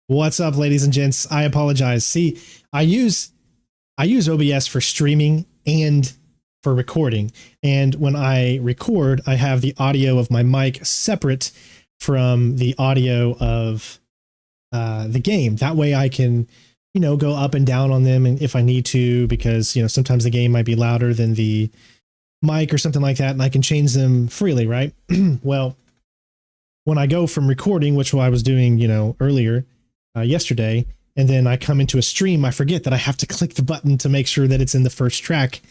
What's up, ladies and gents? I apologize. See, I use OBS for streaming and for recording. And when I record, I have the audio of my mic separate from the audio of the game. That way I can, go up and down on them and if I need to, because, sometimes the game might be louder than the mic or something like that, and I can change them freely, right? Well, when I go from recording, which I was doing, earlier, yesterday, and then I come into a stream, I forget that I have to click the button to make sure that it's in the first track,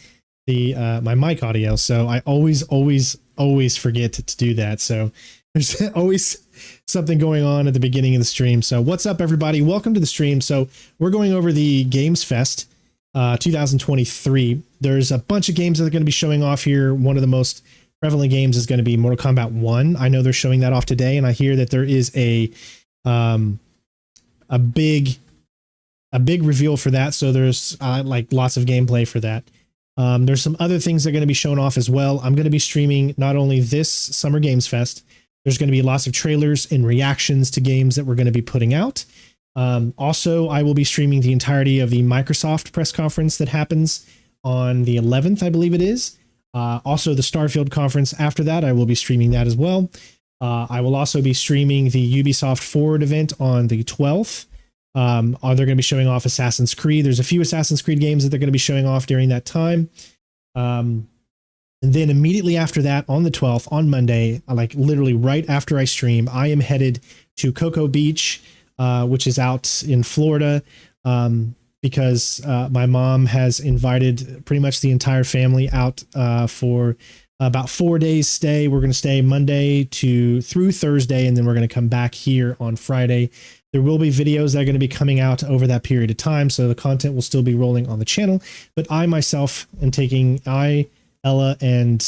my mic audio. So I always forget to do that. So there's always something going on at the beginning of the stream. So what's up, everybody? Welcome to the stream. So we're going over the Games Fest 2023. There's a bunch of games that are going to be showing off here. One of the most prevalent games is going to be Mortal Kombat 1. I know they're showing that off today, and I hear that there is a big reveal for that. So there's like lots of gameplay for that. There's some other things that are going to be shown off as well. I'm going to be streaming not only this Summer Games Fest, there's going to be lots of trailers and reactions to games that we're going to be putting out. Also, I will be streaming the entirety of the Microsoft press conference that happens on the 11th, I believe it is. Also, the Starfield conference after that, I will be streaming that as well. I will also be streaming the Ubisoft Forward event on the 12th. They're going to be showing off Assassin's Creed. There's a few Assassin's Creed games that they're going to be showing off during that time. And then immediately after that, on the 12th, on Monday, like literally right after I stream, I am headed to Cocoa Beach, which is out in Florida, because my mom has invited pretty much the entire family out for about 4 days stay. We're going to stay Monday through Thursday, and then we're going to come back here on Friday. There will be videos that are going to be coming out over that period of time, so the content will still be rolling on the channel. But I myself am Ella, and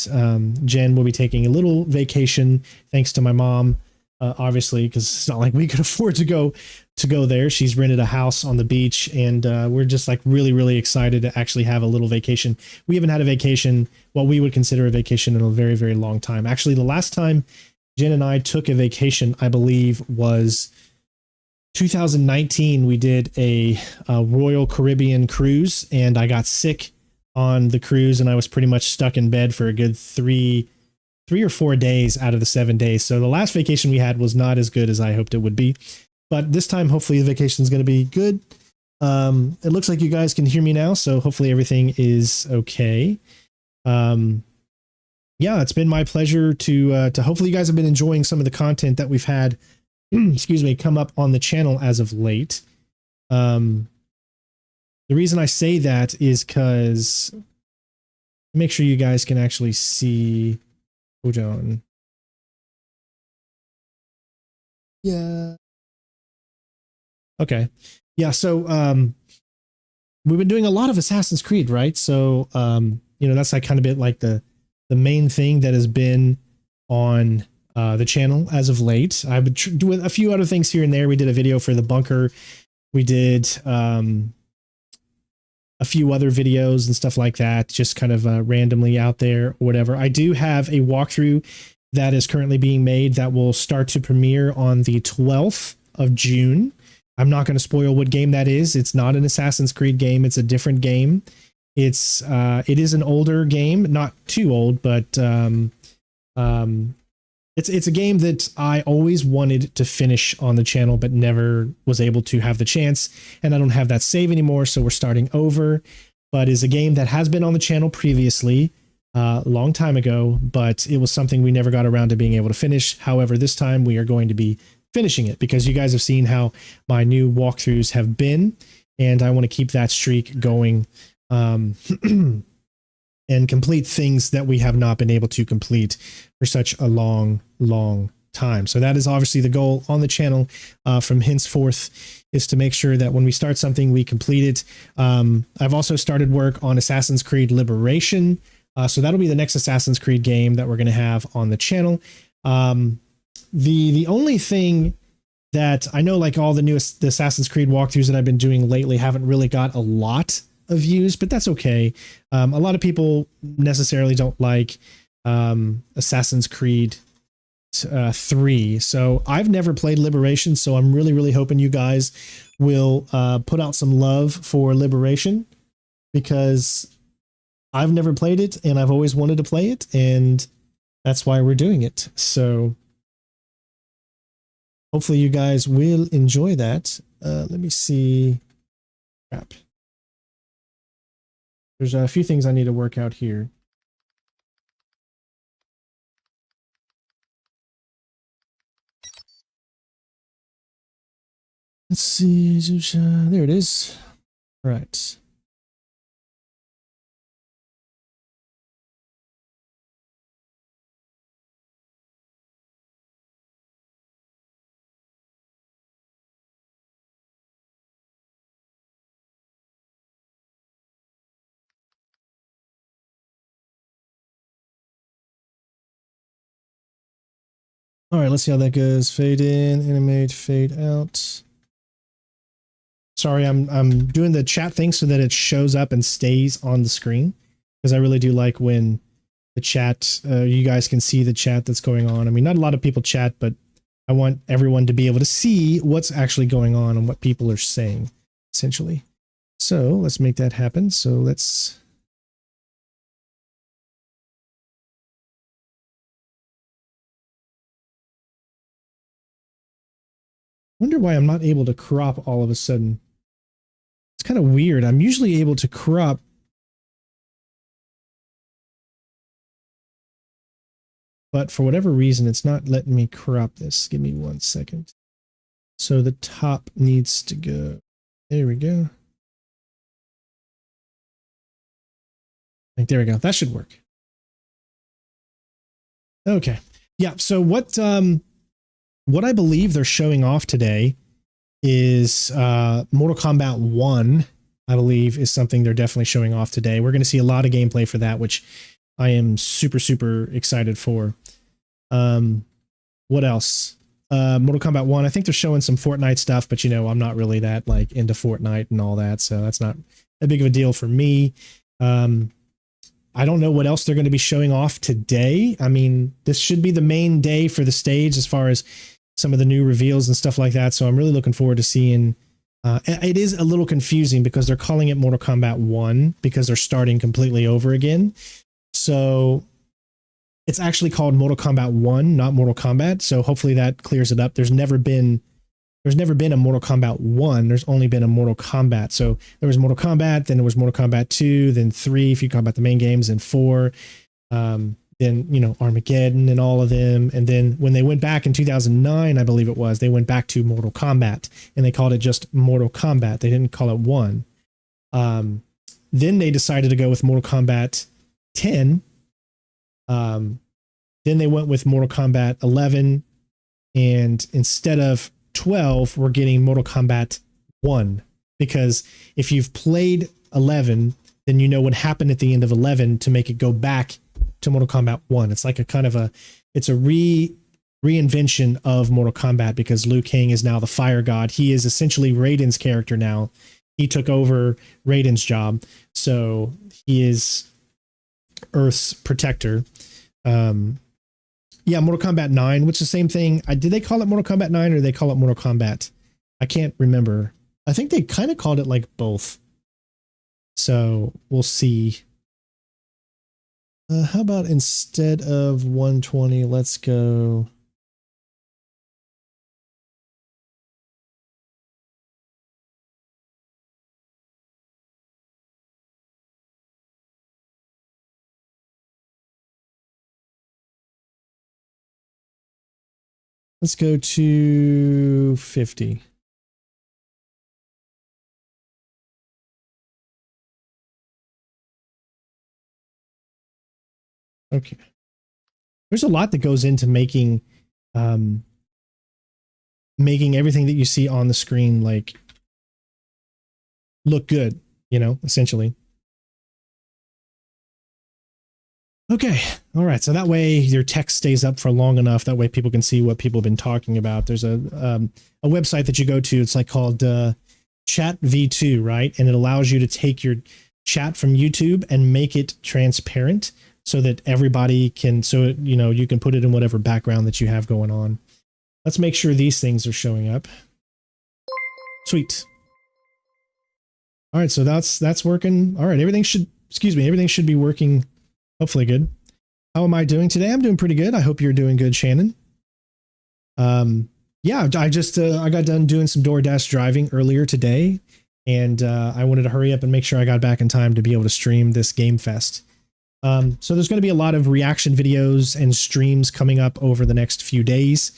Jen will be taking a little vacation, thanks to my mom, obviously, because it's not like we could afford to go there. She's rented a house on the beach, and we're just like really excited to actually have a little vacation. We haven't had a vacation, what we would consider a vacation, in a very long time. Actually, the last time Jen and I took a vacation, I believe, was 2019. We did a Royal Caribbean cruise, and I got sick on the cruise, and I was pretty much stuck in bed for a good three or 4 days out of the 7 days. So the last vacation we had was not as good as I hoped it would be. But this time, hopefully the vacation is going to be good. It looks like you guys can hear me now, so hopefully everything is okay. Yeah, it's been my pleasure to hopefully you guys have been enjoying some of the content that we've had, excuse me, come up on the channel as of late. The reason I say that is because make sure you guys can actually see. Hold on. Yeah. Okay. Yeah. So, we've been doing a lot of Assassin's Creed, right? So, that's like kind of bit like the main thing that has been on the channel as of late. I've been doing a few other things here and there. We did a video for the bunker. We did a few other videos and stuff like that, just kind of randomly out there or whatever. I do have a walkthrough that is currently being made that will start to premiere on the 12th of June. I'm not going to spoil what game that is. It's not an Assassin's Creed game. It's a different game. It is an older game, not too old, but it's a game that I always wanted to finish on the channel, but never was able to have the chance. And I don't have that save anymore, so we're starting over. But is a game that has been on the channel previously, a long time ago, but it was something we never got around to being able to finish. However, this time we are going to be finishing it because you guys have seen how my new walkthroughs have been, and I want to keep that streak going. And complete things that we have not been able to complete for such a long time. So that is obviously the goal on the channel from henceforth, is to make sure that when we start something, we complete it. I've also started work on Assassin's Creed Liberation. So that'll be the next Assassin's Creed game that we're going to have on the channel. The only thing that I know, like all the Assassin's Creed walkthroughs that I've been doing lately haven't really got a lot of views, but that's okay. A lot of people necessarily don't like Assassin's Creed 3. So I've never played Liberation, so I'm really hoping you guys will put out some love for Liberation, because I've never played it and I've always wanted to play it, and that's why we're doing it. So hopefully you guys will enjoy that. Let me see. Crap. There's a few things I need to work out here. Let's see. There it is. All right. All right, let's see how that goes. Fade in, animate, fade out. Sorry, I'm doing the chat thing so that it shows up and stays on the screen, because I really do like when the chat, you guys can see the chat that's going on. I mean, not a lot of people chat, but I want everyone to be able to see what's actually going on and what people are saying, essentially. So let's make that happen. So let's... wonder why I'm not able to crop all of a sudden. It's kind of weird. I'm usually able to crop. But for whatever reason, it's not letting me crop this. Give me 1 second. So the top needs to go. There we go. There we go. That should work. Okay. Yeah. So what I believe they're showing off today is Mortal Kombat 1, I believe, is something they're definitely showing off today. We're going to see a lot of gameplay for that, which I am super excited for. What else? Mortal Kombat 1, I think they're showing some Fortnite stuff, but you know, I'm not really that like into Fortnite and all that, so that's not a big of a deal for me. I don't know what else they're going to be showing off today. I mean, this should be the main day for the stage as far as some of the new reveals and stuff like that. So I'm really looking forward to seeing. It is a little confusing because they're calling it Mortal Kombat 1 because they're starting completely over again. So it's actually called Mortal Kombat 1, not Mortal Kombat. So hopefully that clears it up. There's never been a Mortal Kombat 1. There's only been a Mortal Kombat. So there was Mortal Kombat, then there was Mortal Kombat 2, then 3 if you count about the main games, and 4. Then, you know, Armageddon and all of them. And then when they went back in 2009, I believe it was, they went back to Mortal Kombat and they called it just Mortal Kombat. They didn't call it 1. Then they decided to go with Mortal Kombat 10. Then they went with Mortal Kombat 11. And instead of 12, we're getting Mortal Kombat 1. Because if you've played 11, then you know what happened at the end of 11 to make it go back to Mortal Kombat 1. It's like a kind of a, it's a reinvention of Mortal Kombat because Liu Kang is now the fire god. He is essentially Raiden's character now. He took over Raiden's job. So he is Earth's protector. Yeah, Mortal Kombat 9, which is the same thing. Did they call it Mortal Kombat 9 or did they call it Mortal Kombat? I can't remember. I think they kind of called it like both. So we'll see. How about instead of 120, let's go. Let's go to 50. Okay. There's a lot that goes into making everything that you see on the screen like look good, you know, essentially. Okay. All right. So that way your text stays up for long enough. That way people can see what people have been talking about. There's a website that you go to. It's like called Chat V2, right? And it allows you to take your chat from YouTube and make it transparent. so that everybody can, so, you know, you can put it in whatever background that you have going on. Let's make sure these things are showing up. Sweet. All right, so that's working. All right, everything should, everything should be working hopefully good. How am I doing today? I'm doing pretty good. I hope you're doing good, Shannon. Yeah, I just I got done doing some DoorDash driving earlier today, and I wanted to hurry up and make sure I got back in time to be able to stream this Game Fest. So there's going to be a lot of reaction videos and streams coming up over the next few days.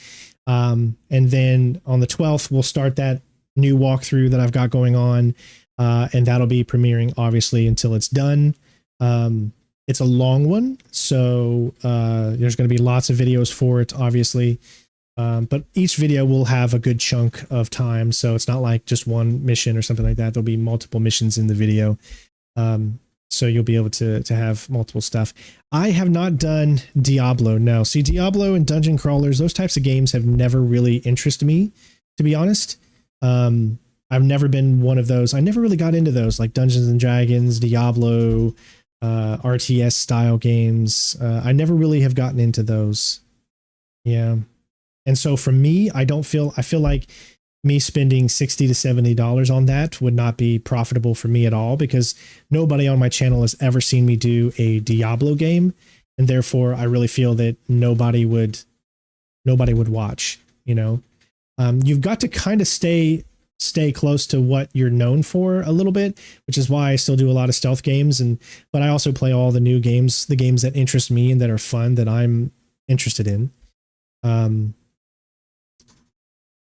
And then on the 12th, we'll start that new walkthrough that I've got going on. And that'll be premiering obviously until it's done. It's a long one, so there's going to be lots of videos for it, obviously. But each video will have a good chunk of time, so it's not like just one mission or something like that. There'll be multiple missions in the video. So you'll be able to have multiple stuff. I have not done Diablo. No, see, Diablo and dungeon crawlers, those types of games have never really interested me, to be honest. I've never been one of those. I never really got into those, like Dungeons and Dragons, Diablo, RTS style games. I never really have gotten into those. Yeah. And so for me, I feel like me spending $60 to $70 on that would not be profitable for me at all, because nobody on my channel has ever seen me do a Diablo game. And therefore I really feel that nobody would watch, you know. You've got to kind of stay close to what you're known for a little bit, which is why I still do a lot of stealth games. But I also play all the new games, the games that interest me and that are fun, that I'm interested in.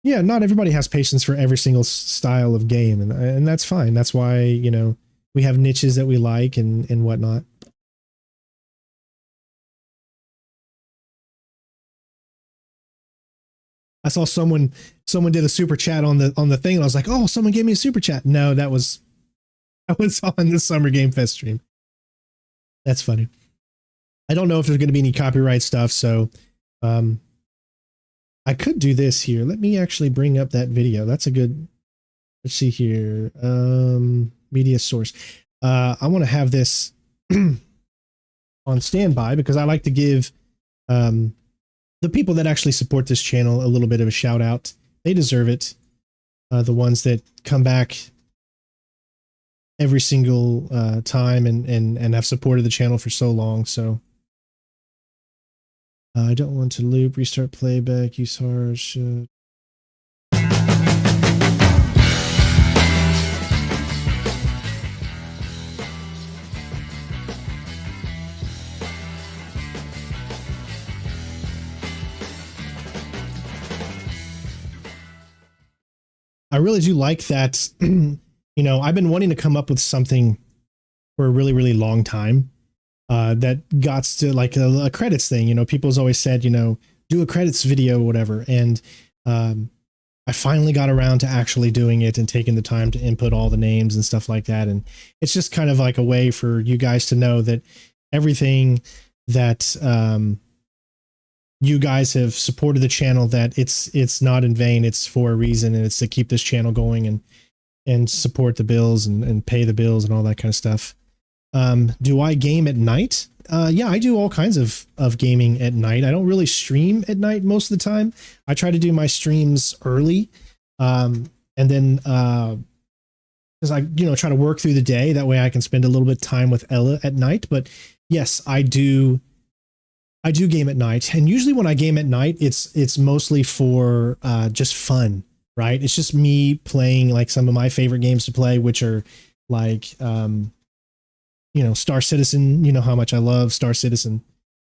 Yeah, not everybody has patience for every single style of game, and that's fine. That's why, you know, we have niches that we like and whatnot. I saw someone did a super chat on the thing, and I was like, oh, someone gave me a super chat. No, that was on the Summer Game Fest stream. That's funny. I don't know if there's going to be any copyright stuff, so I could do this here. Let me actually bring up that video. That's a good, let's see here. Media source. I want to have this on standby because I like to give the people that actually support this channel a little bit of a shout out. They deserve it. The ones that come back every single time and have supported the channel for so long. So I don't want to loop, restart playback, use harsh. I really do like that. You know, I've been wanting to come up with something for a really, really long time. That got to like a credits thing. You know, people's always said, you know, do a credits video or whatever. And I finally got around to actually doing it and taking the time to input all the names and stuff like that. And it's just kind of like a way for you guys to know that everything that you guys have supported the channel, that it's not in vain. It's for a reason, and it's to keep this channel going and support the bills and pay the bills and all that kind of stuff. Do I game at night? Yeah, I do all kinds of gaming at night. I don't really stream at night most of the time. I try to do my streams early. And then, because I, you know, try to work through the day. That way I can spend a little bit of time with Ella at night. But yes, I do game at night. And usually when I game at night, it's mostly for, just fun, right? It's just me playing like some of my favorite games to play, which are like, you know, Star Citizen. You know how much I love Star Citizen.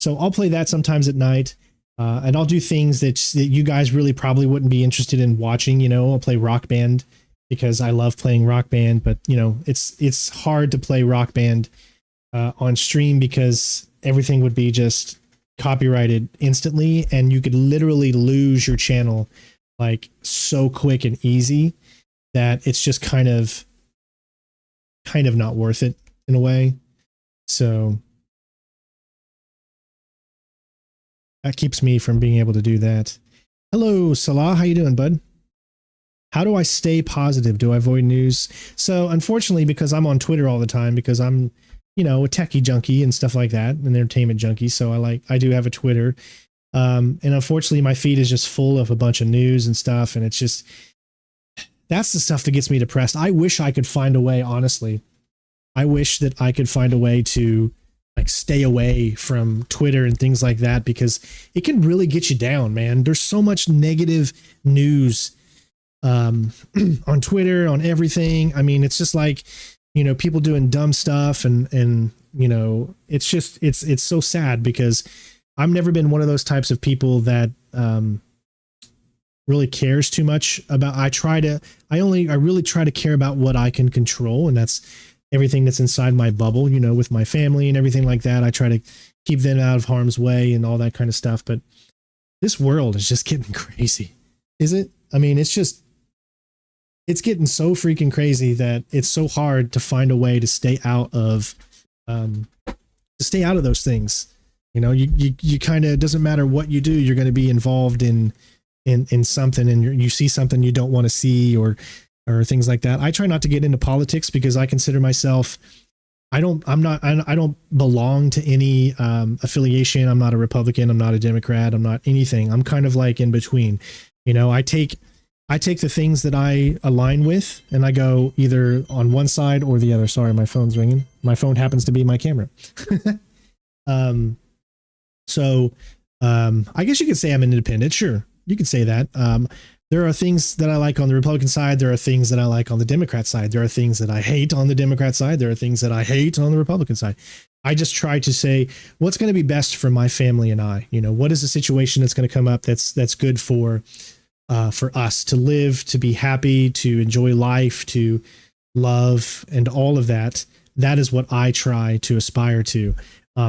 So I'll play that sometimes at night. And I'll do things that you guys really probably wouldn't be interested in watching. You know, I'll play Rock Band because I love playing Rock Band, but you know, it's hard to play Rock Band on stream because everything would be just copyrighted instantly, and you could literally lose your channel like so quick and easy that it's just kind of not worth it in a way. So that keeps me from being able to do that. Hello, Salah. How you doing, bud? How do I stay positive? Do I avoid news? So unfortunately, because I'm on Twitter all the time, because I'm a techie junkie and stuff like that, an entertainment junkie. So I do have a Twitter. And unfortunately my feed is just full of a bunch of news and stuff. And it's just, that's the stuff that gets me depressed. I wish I could find a way, honestly. I wish that I could find a way to like stay away from Twitter and things like that, because it can really get you down, man. There's so much negative news on Twitter, on everything. I mean, it's just like, people doing dumb stuff and it's just, it's so sad, because I've never been one of those types of people that really cares too much about. I really try to care about what I can control, and that's everything that's inside my bubble, with my family and everything like that. I try to keep them out of harm's way and all that kind of stuff. But this world is just getting crazy. Is it? I mean, it's getting so freaking crazy that it's so hard to find a way to stay out of those things. You kind of, doesn't matter what you do, you're going to be involved in something, and you see something you don't want to see, or things like that. I try not to get into politics, because I consider myself, I don't belong to any affiliation. I'm not a Republican. I'm not a Democrat. I'm not anything. I'm kind of like in between. I take the things that I align with, and I go either on one side or the other. Sorry, my phone's ringing. My phone happens to be my camera. I guess you could say I'm an independent. Sure, you could say that. There are things that I like on the Republican side. There are things that I like on the Democrat side. There are things that I hate on the Democrat side. There are things that I hate on the Republican side. I just try to say what's going to be best for my family and I. What is the situation that's going to come up that's good for us to live, to be happy, to enjoy life, to love, and all of that. That is what I try to aspire to.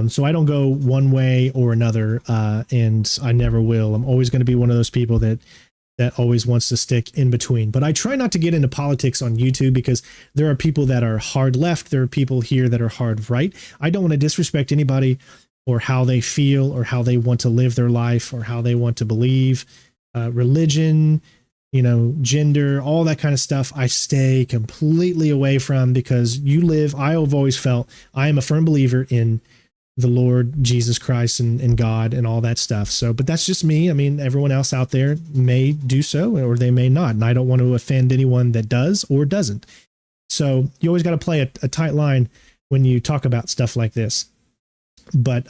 So I don't go one way or another, and I never will. I'm always going to be one of those people that always wants to stick in between. But I try not to get into politics on YouTube, because there are people that are hard left. There are people here that are hard right. I don't want to disrespect anybody or how they feel or how they want to live their life or how they want to believe, religion, gender, all that kind of stuff. I stay completely away from, because I've always felt I am a firm believer in the Lord Jesus Christ and God and all that stuff. So, but that's just me. I mean, everyone else out there may do so, or they may not. And I don't want to offend anyone that does or doesn't. So you always got to play a tight line when you talk about stuff like this. But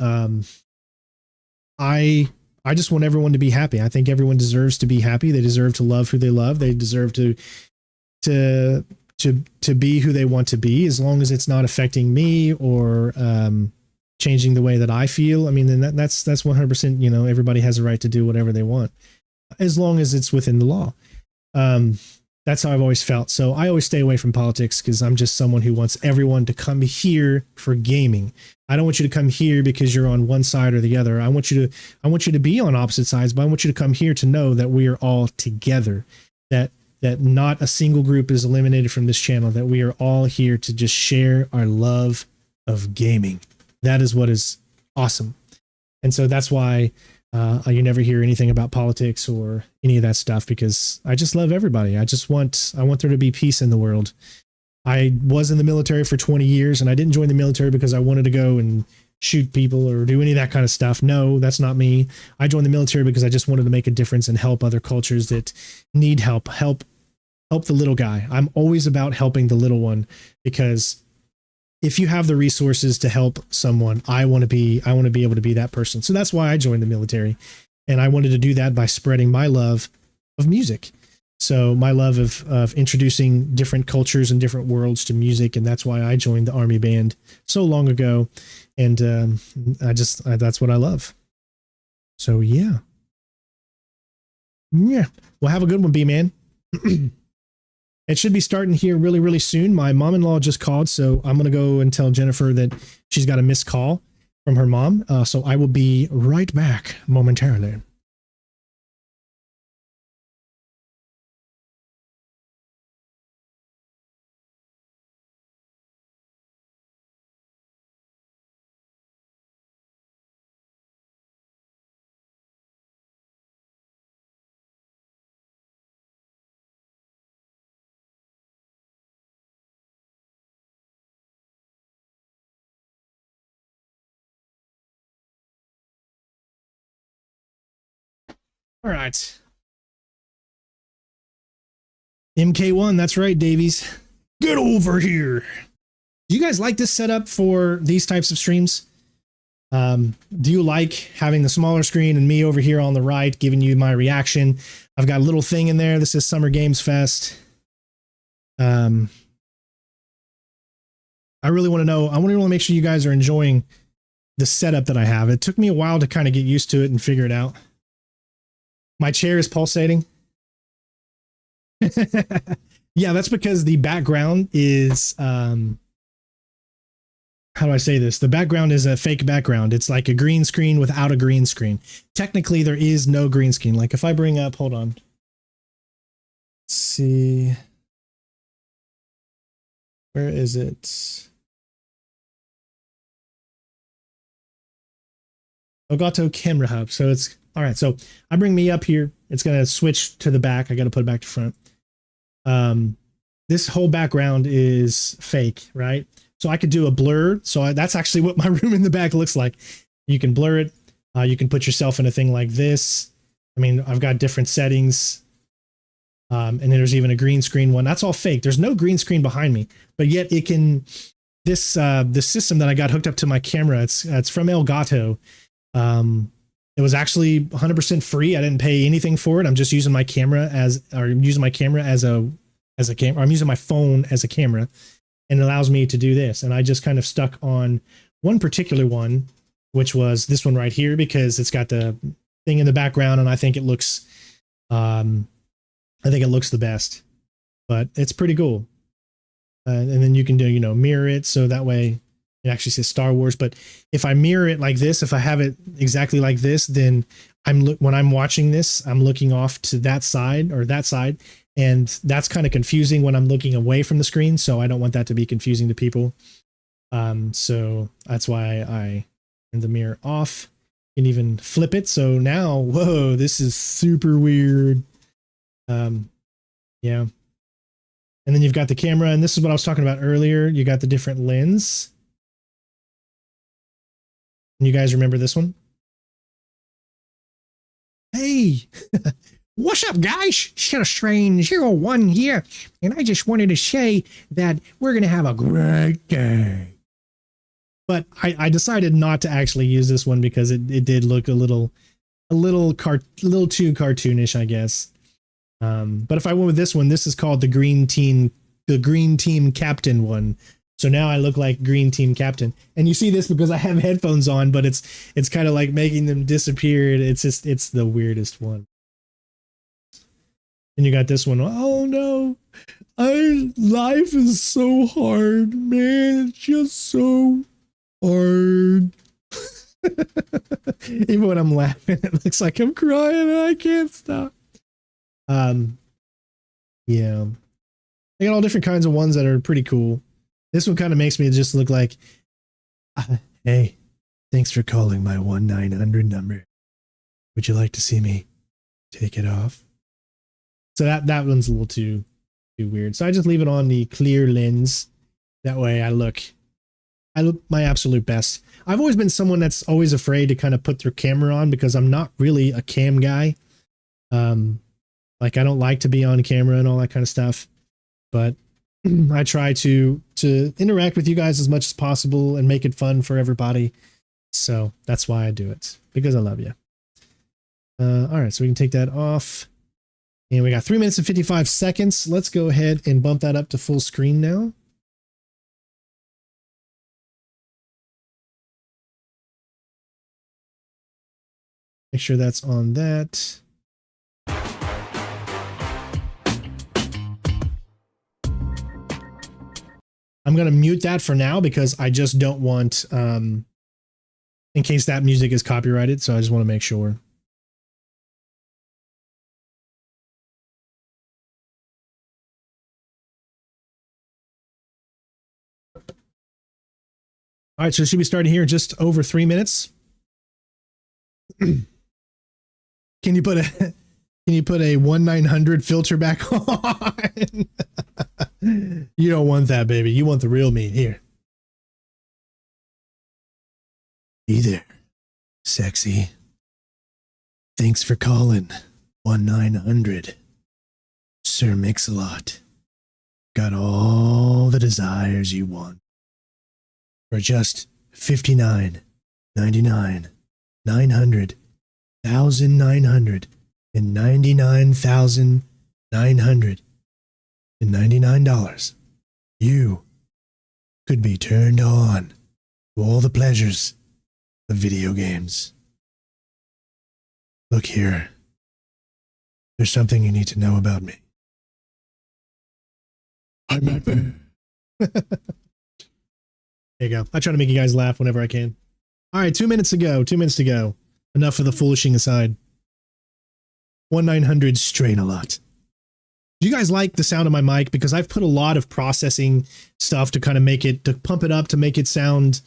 I just want everyone to be happy. I think everyone deserves to be happy. They deserve to love who they love. They deserve to be who they want to be, as long as it's not affecting me or changing the way that I feel. I mean, then that's 100%, everybody has a right to do whatever they want, as long as it's within the law. That's how I've always felt. So I always stay away from politics, because I'm just someone who wants everyone to come here for gaming. I don't want you to come here because you're on one side or the other. I want you to be on opposite sides, but I want you to come here to know that we are all together, that not a single group is eliminated from this channel, that we are all here to just share our love of gaming. That is what is awesome. And so that's why you never hear anything about politics or any of that stuff, because I just love everybody. I want there to be peace in the world. I was in the military for 20 years, and I didn't join the military because I wanted to go and shoot people or do any of that kind of stuff. No, that's not me. I joined the military because I just wanted to make a difference and help other cultures that need help the little guy. I'm always about helping the little one, because if you have the resources to help someone, I want to be able to be that person. So that's why I joined the military. And I wanted to do that by spreading my love of music. So my love of introducing different cultures and different worlds to music. And that's why I joined the Army Band so long ago. And that's what I love. So yeah. Yeah. Well, have a good one, B-Man. It should be starting here really, really soon. My mom-in-law just called, so I'm going to go and tell Jennifer that she's got a missed call from her mom. So I will be right back momentarily. All right. MK1, that's right, Davies. Get over here. Do you guys like this setup for these types of streams? Do you like having the smaller screen and me over here on the right giving you my reaction? I've got a little thing in there. This is Summer Games Fest. I really want to know. I want to make sure you guys are enjoying the setup that I have. It took me a while to kind of get used to it and figure it out. My chair is pulsating. Yeah, that's because the background is how do I say this? The background is a fake background. It's like a green screen without a green screen. Technically, there is no green screen. Like if I bring up, hold on. Let's see. Where is it? Elgato Camera Hub. So it's, all right. So I bring me up here. It's going to switch to the back. I got to put it back to front. This whole background is fake, right? So I could do a blur. So that's actually what my room in the back looks like. You can blur it. You can put yourself in a thing like this. I mean, I've got different settings. And then there's even a green screen one. That's all fake. There's no green screen behind me, but yet it can, this system that I got hooked up to my camera, it's from Elgato. It was actually 100% free. I didn't pay anything for it. I'm just using my camera as a camera. I'm using my phone as a camera, and it allows me to do this. And I just kind of stuck on one particular one, which was this one right here, because it's got the thing in the background, and I think it looks, the best. But it's pretty cool. And then you can do, mirror it, so that way it actually says Star Wars. But if I mirror it like this, if I have it exactly like this, then when I'm watching this, I'm looking off to that side or that side. And that's kind of confusing when I'm looking away from the screen. So I don't want that to be confusing to people. So that's why I turn the mirror off. You can even flip it. So now, whoa, this is super weird. Yeah. And then you've got the camera, and this is what I was talking about earlier. You got the different lens. And you guys remember this one? Hey, what's up, guys? Shadow Strain 01 here, and I just wanted to say that we're gonna have a great day. But I decided not to actually use this one because it did look a little too cartoonish, I guess. But if I went with this one, this is called the Green Team Captain one. So now I look like Green Team Captain, and you see this because I have headphones on, but it's kind of like making them disappear. It's the weirdest one. And you got this one. Oh no, life is so hard, man. It's just so hard. Even when I'm laughing, it looks like I'm crying and I can't stop. Yeah, I got all different kinds of ones that are pretty cool. This one kind of makes me just look like, hey, thanks for calling my 1-900 number. Would you like to see me take it off? So that one's a little too weird. So I just leave it on the clear lens. That way I look my absolute best. I've always been someone that's always afraid to kind of put their camera on because I'm not really a cam guy. Like I don't like to be on camera and all that kind of stuff, but I try to interact with you guys as much as possible and make it fun for everybody. So that's why I do it, because I love you. All right, so we can take that off. And we got 3 minutes and 55 seconds. Let's go ahead and bump that up to full screen now. Make sure that's on that. I'm going to mute that for now because I just don't want, in case that music is copyrighted. So I just want to make sure. All right. So should we start here in just over 3 minutes? Can you put a 1-900 filter back on? You don't want that, baby. You want the real me. Here. Hey there, sexy. Thanks for calling 1-900. Sir Mix-a-Lot. Got all the desires you want. For just $59.99, 900, 1,900, and $99,999, you could be turned on to all the pleasures of video games. Look here. There's something you need to know about me. I'm not there. There you go. I try to make you guys laugh whenever I can. All right, 2 minutes to go. 2 minutes to go. Enough of the foolishing aside. 1-900 strain a lot. Do you guys like the sound of my mic? Because I've put a lot of processing stuff to kind of make it, to pump it up, to make it sound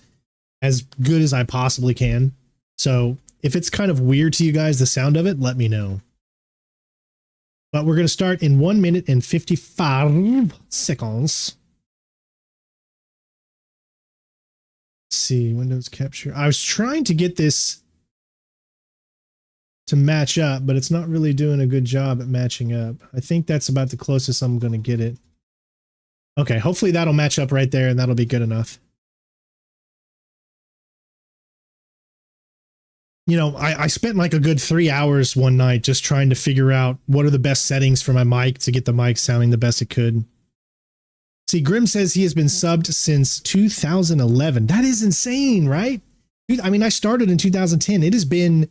as good as I possibly can. So if it's kind of weird to you guys, the sound of it, let me know. But we're going to start in 1 minute and 55 seconds. Let's see, Windows capture. I was trying to get this to match up, but it's not really doing a good job at matching up. I think that's about the closest I'm going to get it. Okay, hopefully that'll match up right there and that'll be good enough. You know, I spent like a good 3 hours one night just trying to figure out what are the best settings for my mic to get the mic sounding the best it could. See, Grim says he has been subbed since 2011. That is insane, right? Dude, I mean, I started in 2010. It has been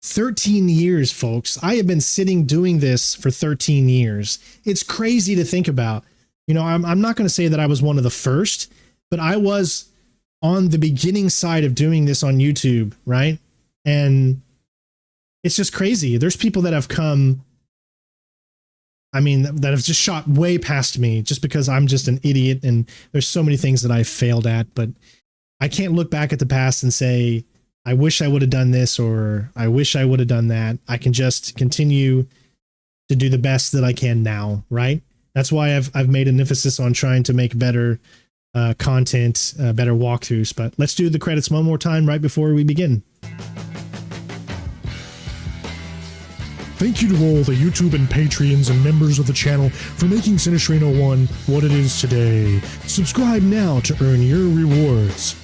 13 years, folks. I have been sitting doing this for 13 years. It's crazy to think about. You know, I'm not going to say that I was one of the first, but I was on the beginning side of doing this on YouTube, right? And it's just crazy. There's people that have come, I mean, that have just shot way past me just because I'm just an idiot. And there's so many things that I failed at, but I can't look back at the past and say, I wish I would have done this, or I wish I would have done that. I can just continue to do the best that I can now, right? That's why I've made an emphasis on trying to make better content, better walkthroughs. But let's do the credits one more time right before we begin. Thank you to all the YouTube and Patreons and members of the channel for making Cinestrain 01 what it is today. Subscribe now to earn your rewards.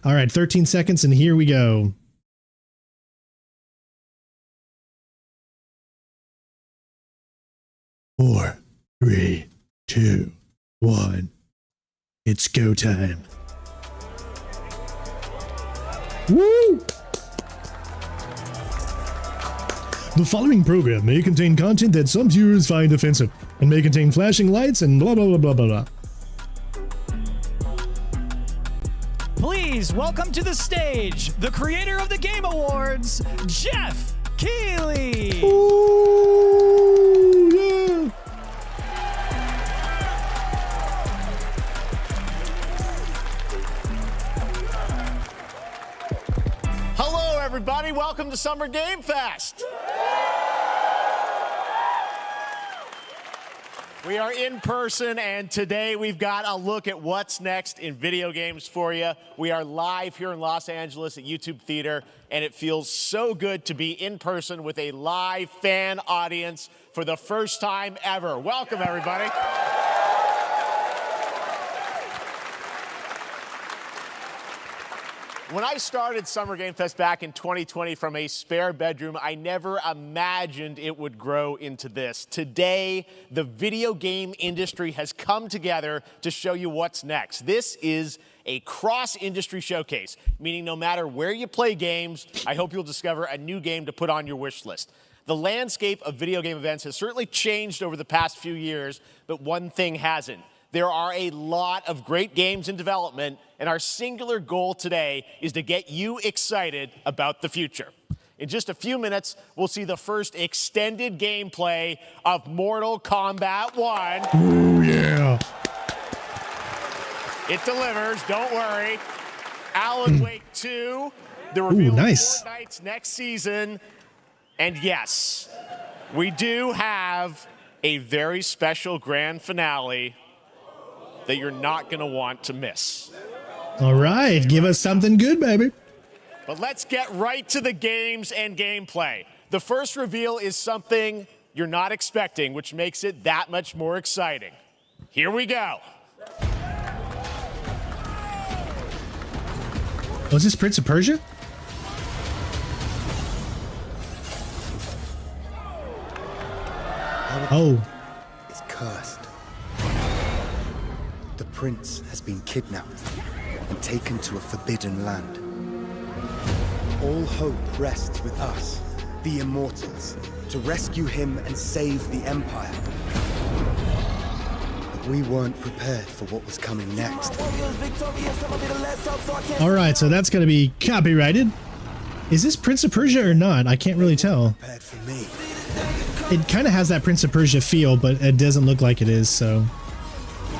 All right, 13 seconds and here we go. Four, three, two, one. It's go time. Woo! The following program may contain content that some viewers find offensive and may contain flashing lights and blah blah blah blah blah blah. Please welcome to the stage the creator of the Game Awards, Jeff Keighley. Ooh, yeah. Hello, everybody. Welcome to Summer Game Fest. We are in person, and today we've got a look at what's next in video games for you. We are live here in Los Angeles at YouTube Theater, and it feels so good to be in person with a live fan audience for the first time ever. Welcome, everybody. When I started Summer Game Fest back in 2020 from a spare bedroom, I never imagined it would grow into this. Today, the video game industry has come together to show you what's next. This is a cross-industry showcase, meaning no matter where you play games, I hope you'll discover a new game to put on your wish list. The landscape of video game events has certainly changed over the past few years, but one thing hasn't. There are a lot of great games in development, and our singular goal today is to get you excited about the future. In just a few minutes, we'll see the first extended gameplay of Mortal Kombat 1. Oh, yeah. It delivers, don't worry. Alan Wake 2, the reveal of Fortnite's next season. And yes, we do have a very special grand finale that you're not going to want to miss. All right, give us something good, baby. But let's get right to the games and gameplay. The first reveal is something you're not expecting, which makes it that much more exciting. Here we go. Was this Prince of Persia? Oh. Is cursed. The prince has been kidnapped and taken to a forbidden land. All hope rests with us, the Immortals, to rescue him and save the Empire. But we weren't prepared for what was coming next. All right, so that's going to be copyrighted. Is this Prince of Persia or not? I can't really tell. Prepared for me. It kind of has that Prince of Persia feel, but it doesn't look like it is, so.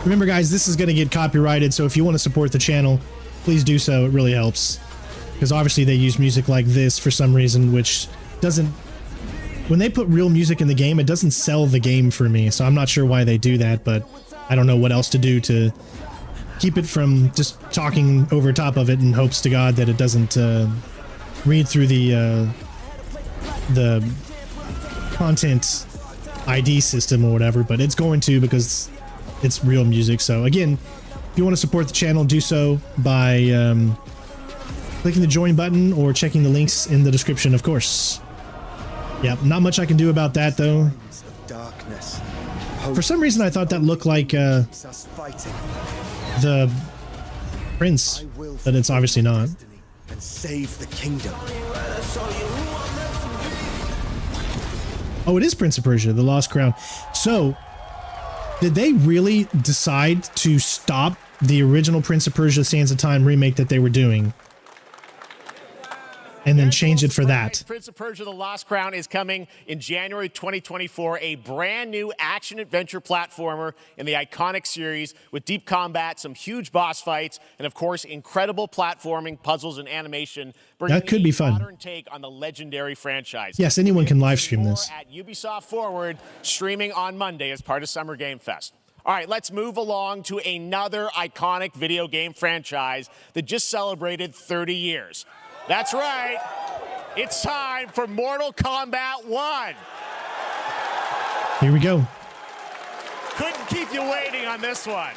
Remember, guys, this is going to get copyrighted, so if you want to support the channel, please do so. It really helps. Because obviously they use music like this for some reason, which doesn't... When they put real music in the game, it doesn't sell the game for me, so I'm not sure why they do that, but I don't know what else to do to keep it from just talking over top of it in hopes to God that it doesn't read through the content ID system or whatever, but it's going to because it's real music. So again, if you want to support the channel, do so by clicking the join button or checking the links in the description, of course. Yep, not much I can do about that though. Darkness. For some reason I thought that looked like the prince, but it's obviously not. And save the kingdom. Oh, it is Prince of Persia, the Lost Crown. So, did they really decide to stop the original Prince of Persia Sands of Time remake that they were doing? And then change it for that? Prince of Persia: The Lost Crown is coming in January 2024, a brand new action-adventure platformer in the iconic series with deep combat, some huge boss fights, and of course, incredible platforming, puzzles, and animation. That could be fun. Modern take on the legendary franchise. Yes, anyone can live stream this. At Ubisoft Forward, streaming on Monday as part of Summer Game Fest. All right, let's move along to another iconic video game franchise that just celebrated 30 years. That's right. It's time for Mortal Kombat 1. Here we go. Couldn't keep you waiting on this one.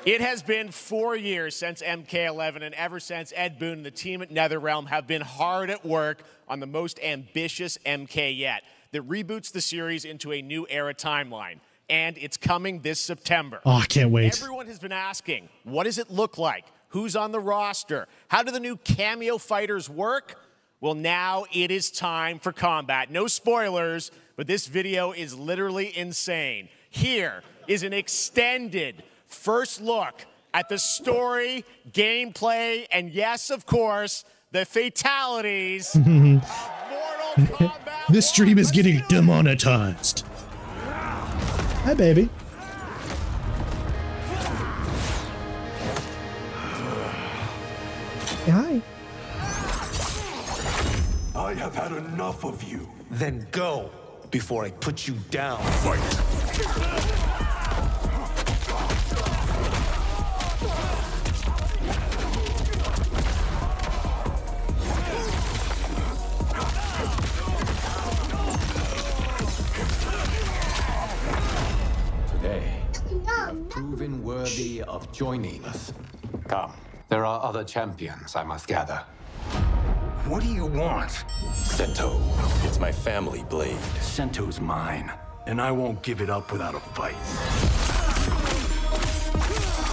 It has been 4 years since MK11, and ever since, Ed Boon and the team at NetherRealm have been hard at work on the most ambitious MK yet that reboots the series into a new era timeline. And it's coming this September. Oh, I can't wait. Everyone has been asking, what does it look like? Who's on the roster? How do the new cameo fighters work? Well, now it is time for combat. No spoilers, but this video is literally insane. Here is an extended first look at the story, gameplay, and yes, of course, the fatalities of Mortal Kombat. This stream is getting demonetized. Hi, baby. Hi. I have had enough of you. Then go before I put you down. Fight. Today, you have proven worthy of joining us. Come. There are other champions I must gather. What do you want? Sento. It's my family blade. Sento's mine, and I won't give it up without a fight.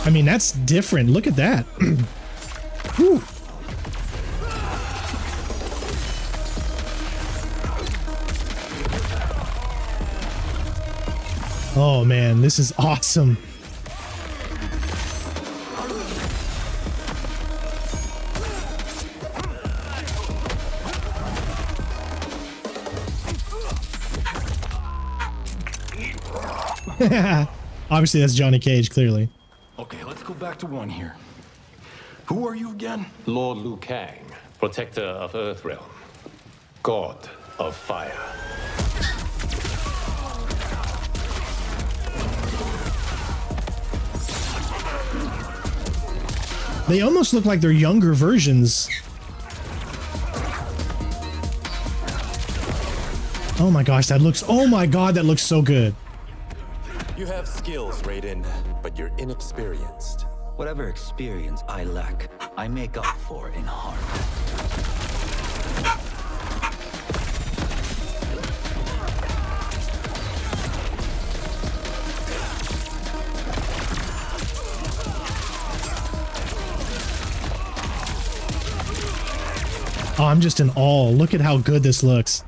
I mean, that's different. Look at that. Whew. Oh man, this is awesome. Obviously, that's Johnny Cage, clearly. Okay, let's go back to one here. Who are you again? Lord Liu Kang, protector of Earthrealm, god of fire. They almost look like they're younger versions. Oh my gosh, that looks, oh my god, that looks so good. You have skills, Raiden, but you're inexperienced. Whatever experience I lack, I make up for in heart. Oh, I'm just in awe. Look at how good this looks.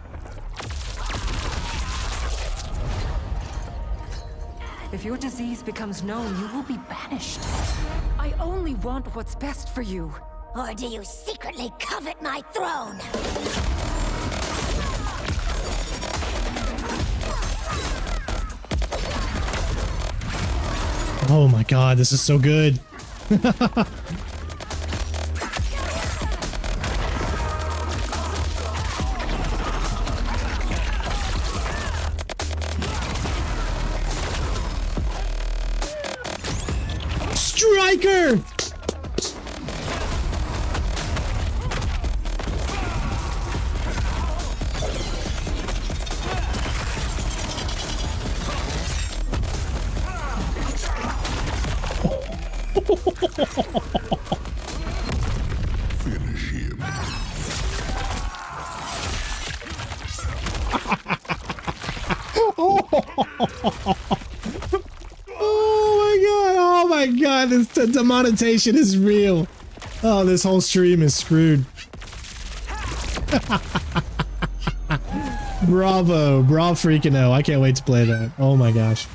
If your disease becomes known, you will be banished. I only want what's best for you. Or do you secretly covet my throne? Oh my god, this is so good. Striker! Finish him. Oh my god, this demonetization is real. Oh, this whole stream is screwed. Bravo, bravo freaking hell. I can't wait to play that. Oh my gosh.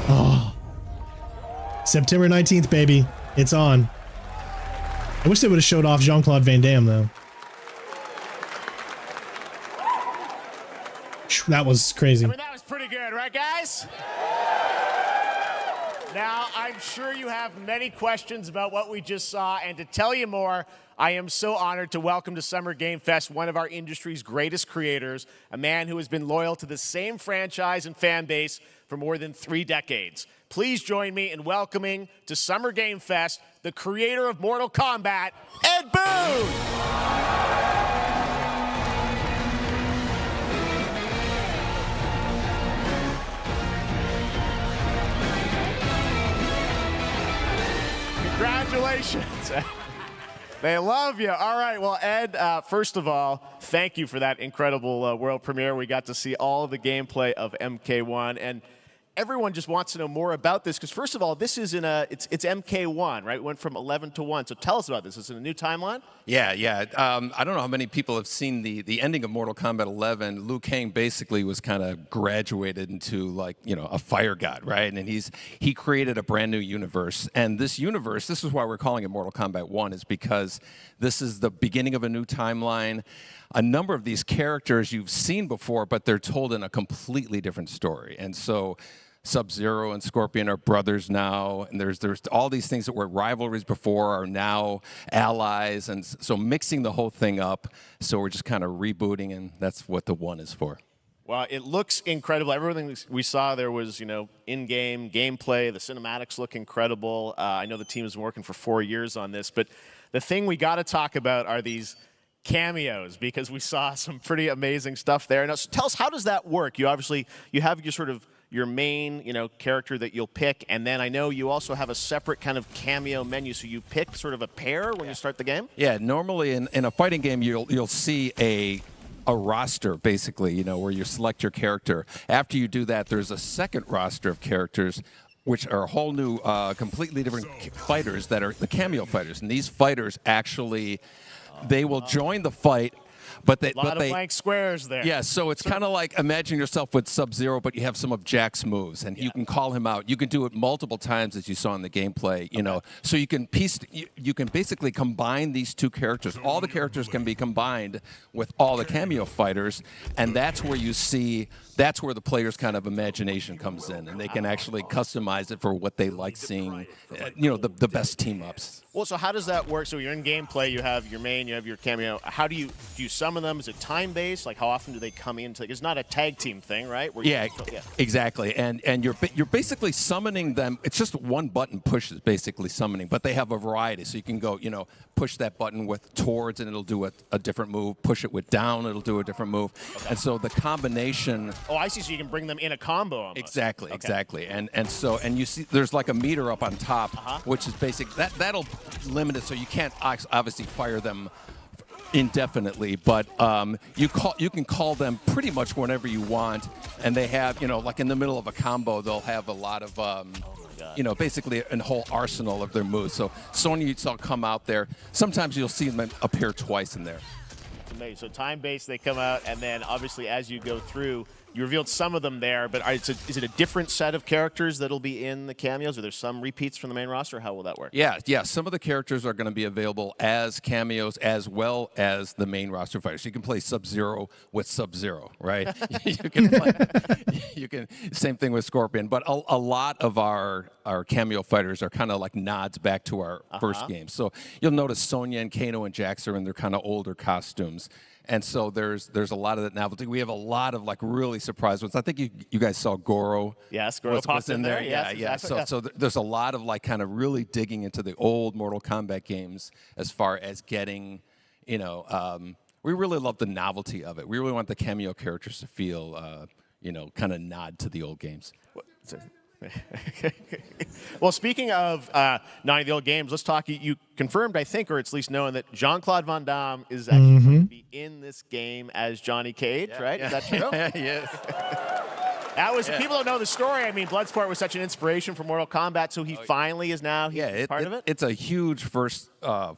Oh. September 19th, baby. It's on. I wish they would have showed off Jean-Claude Van Damme, though. That was crazy. I mean, that was pretty good, right, guys? Now, I'm sure you have many questions about what we just saw, and to tell you more, I am so honored to welcome to Summer Game Fest one of our industry's greatest creators, a man who has been loyal to the same franchise and fan base for more than 3 decades. Please join me in welcoming to Summer Game Fest the creator of Mortal Kombat, Ed Boon! Congratulations. They love you. All right. Well, Ed, first of all, thank you for that incredible world premiere. We got to see all of the gameplay of MK1, and everyone just wants to know more about this because, first of all, this is it's MK1, right? It went from 11 to 1. So tell us about this. Is it a new timeline? Yeah. I don't know how many people have seen the ending of Mortal Kombat 11. Liu Kang basically was kind of graduated into, like, you know, a fire god, right? And he created a brand new universe. And this universe, this is why we're calling it Mortal Kombat 1, is because this is the beginning of a new timeline. A number of these characters you've seen before, but they're told in a completely different story. And so Sub-Zero and Scorpion are brothers now, and there's all these things that were rivalries before are now allies, and so mixing the whole thing up. So we're just kind of rebooting, and that's what the 1 is for. Well, it looks incredible. Everything we saw there was, you know, in-game gameplay. The cinematics look incredible. I know the team has been working for 4 years on this, but the thing we got to talk about are these cameos, because we saw some pretty amazing stuff there. Now, so tell us, how does that work? You obviously, you have your sort of your main, you know, character that you'll pick, and then I know you also have a separate kind of cameo menu, so you pick sort of a pair when you start the game? Yeah, normally in a fighting game, you'll see a roster, basically, you know, where you select your character. After you do that, there's a second roster of characters, which are a whole new, completely different fighters that are the cameo fighters. And these fighters actually, they will join the fight, but they... A lot of blank squares there. Yeah, so it's kind of like, imagine yourself with Sub-Zero, but you have some of Jack's moves, and you can call him out. You can do it multiple times, as you saw in the gameplay, you know. So you can you can basically combine these two characters. All the characters can be combined with all the cameo fighters, and that's where you see... That's where the player's kind of imagination comes in, and they can actually customize it for what they like seeing, you know, the best team-ups. Well, so how does that work? So you're in gameplay, you have your main, you have your cameo. How do you sub summon them? Is it time-based? Like, how often do they come into? It's not a tag team thing, right? Where Yeah, exactly. And you're basically summoning them. It's just one button push is basically summoning, but they have a variety. So you can go, push that button with towards, and it'll do a different move. Push it with down, it'll do a different move. Okay. And so the combination. Oh, I see. So you can bring them in a combo. Almost. Exactly, exactly. And you see, there's like a meter up on top, which is basic. That'll limit it, so you can't obviously fire them indefinitely, but you can call them pretty much whenever you want, and they have, like in the middle of a combo, they'll have a lot of basically a whole arsenal of their moves. So Sonya, you saw come out there. Sometimes you'll see them appear twice in there. Amazing. So time-based, they come out, and then obviously as you go through, you revealed some of them there, but is it a different set of characters that'll be in the cameos? Are there some repeats from the main roster? How will that work? Yeah. Some of the characters are going to be available as cameos as well as the main roster fighters. You can play Sub-Zero with Sub-Zero, right? you can same thing with Scorpion, but a lot of our cameo fighters are kind of like nods back to our first game. So you'll notice Sonya and Kano and Jax are in their kind of older costumes. And so there's a lot of that novelty. We have a lot of like really surprise ones. I think you guys saw Goro. Yes, Goro popped in there. Yeah. Exactly. So there's a lot of like kind of really digging into the old Mortal Kombat games as far as getting, we really love the novelty of it. We really want the cameo characters to feel, kind of nod to the old games. Well, speaking of not the old games, let's talk. You confirmed, I think, or it's at least known that Jean-Claude Van Damme is actually going to be in this game as Johnny Cage, right? Is that true? Yes. That was people don't know the story. I mean, Bloodsport was such an inspiration for Mortal Kombat, so he finally is now part of it. It's a huge first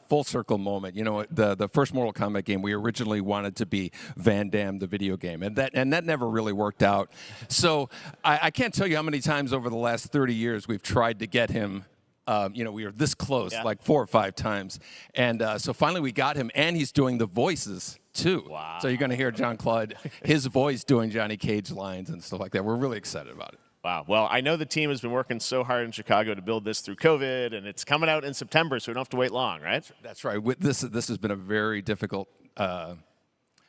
full circle moment. The first Mortal Kombat game we originally wanted to be Van Damme the video game, and that never really worked out. So I can't tell you how many times over the last 30 years we've tried to get him. We were this close, like 4 or 5 times, and so finally we got him, and he's doing the voices too. Wow. So you're going to hear Jean-Claude, his voice doing Johnny Cage lines and stuff like that. We're really excited about it. Wow. Well, I know the team has been working so hard in Chicago to build this through COVID, and it's coming out in September, so we don't have to wait long, right? That's right. This has been a very difficult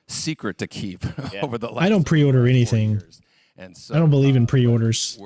secret to keep over the last. I don't pre-order anything. And so, I don't believe in pre-orders.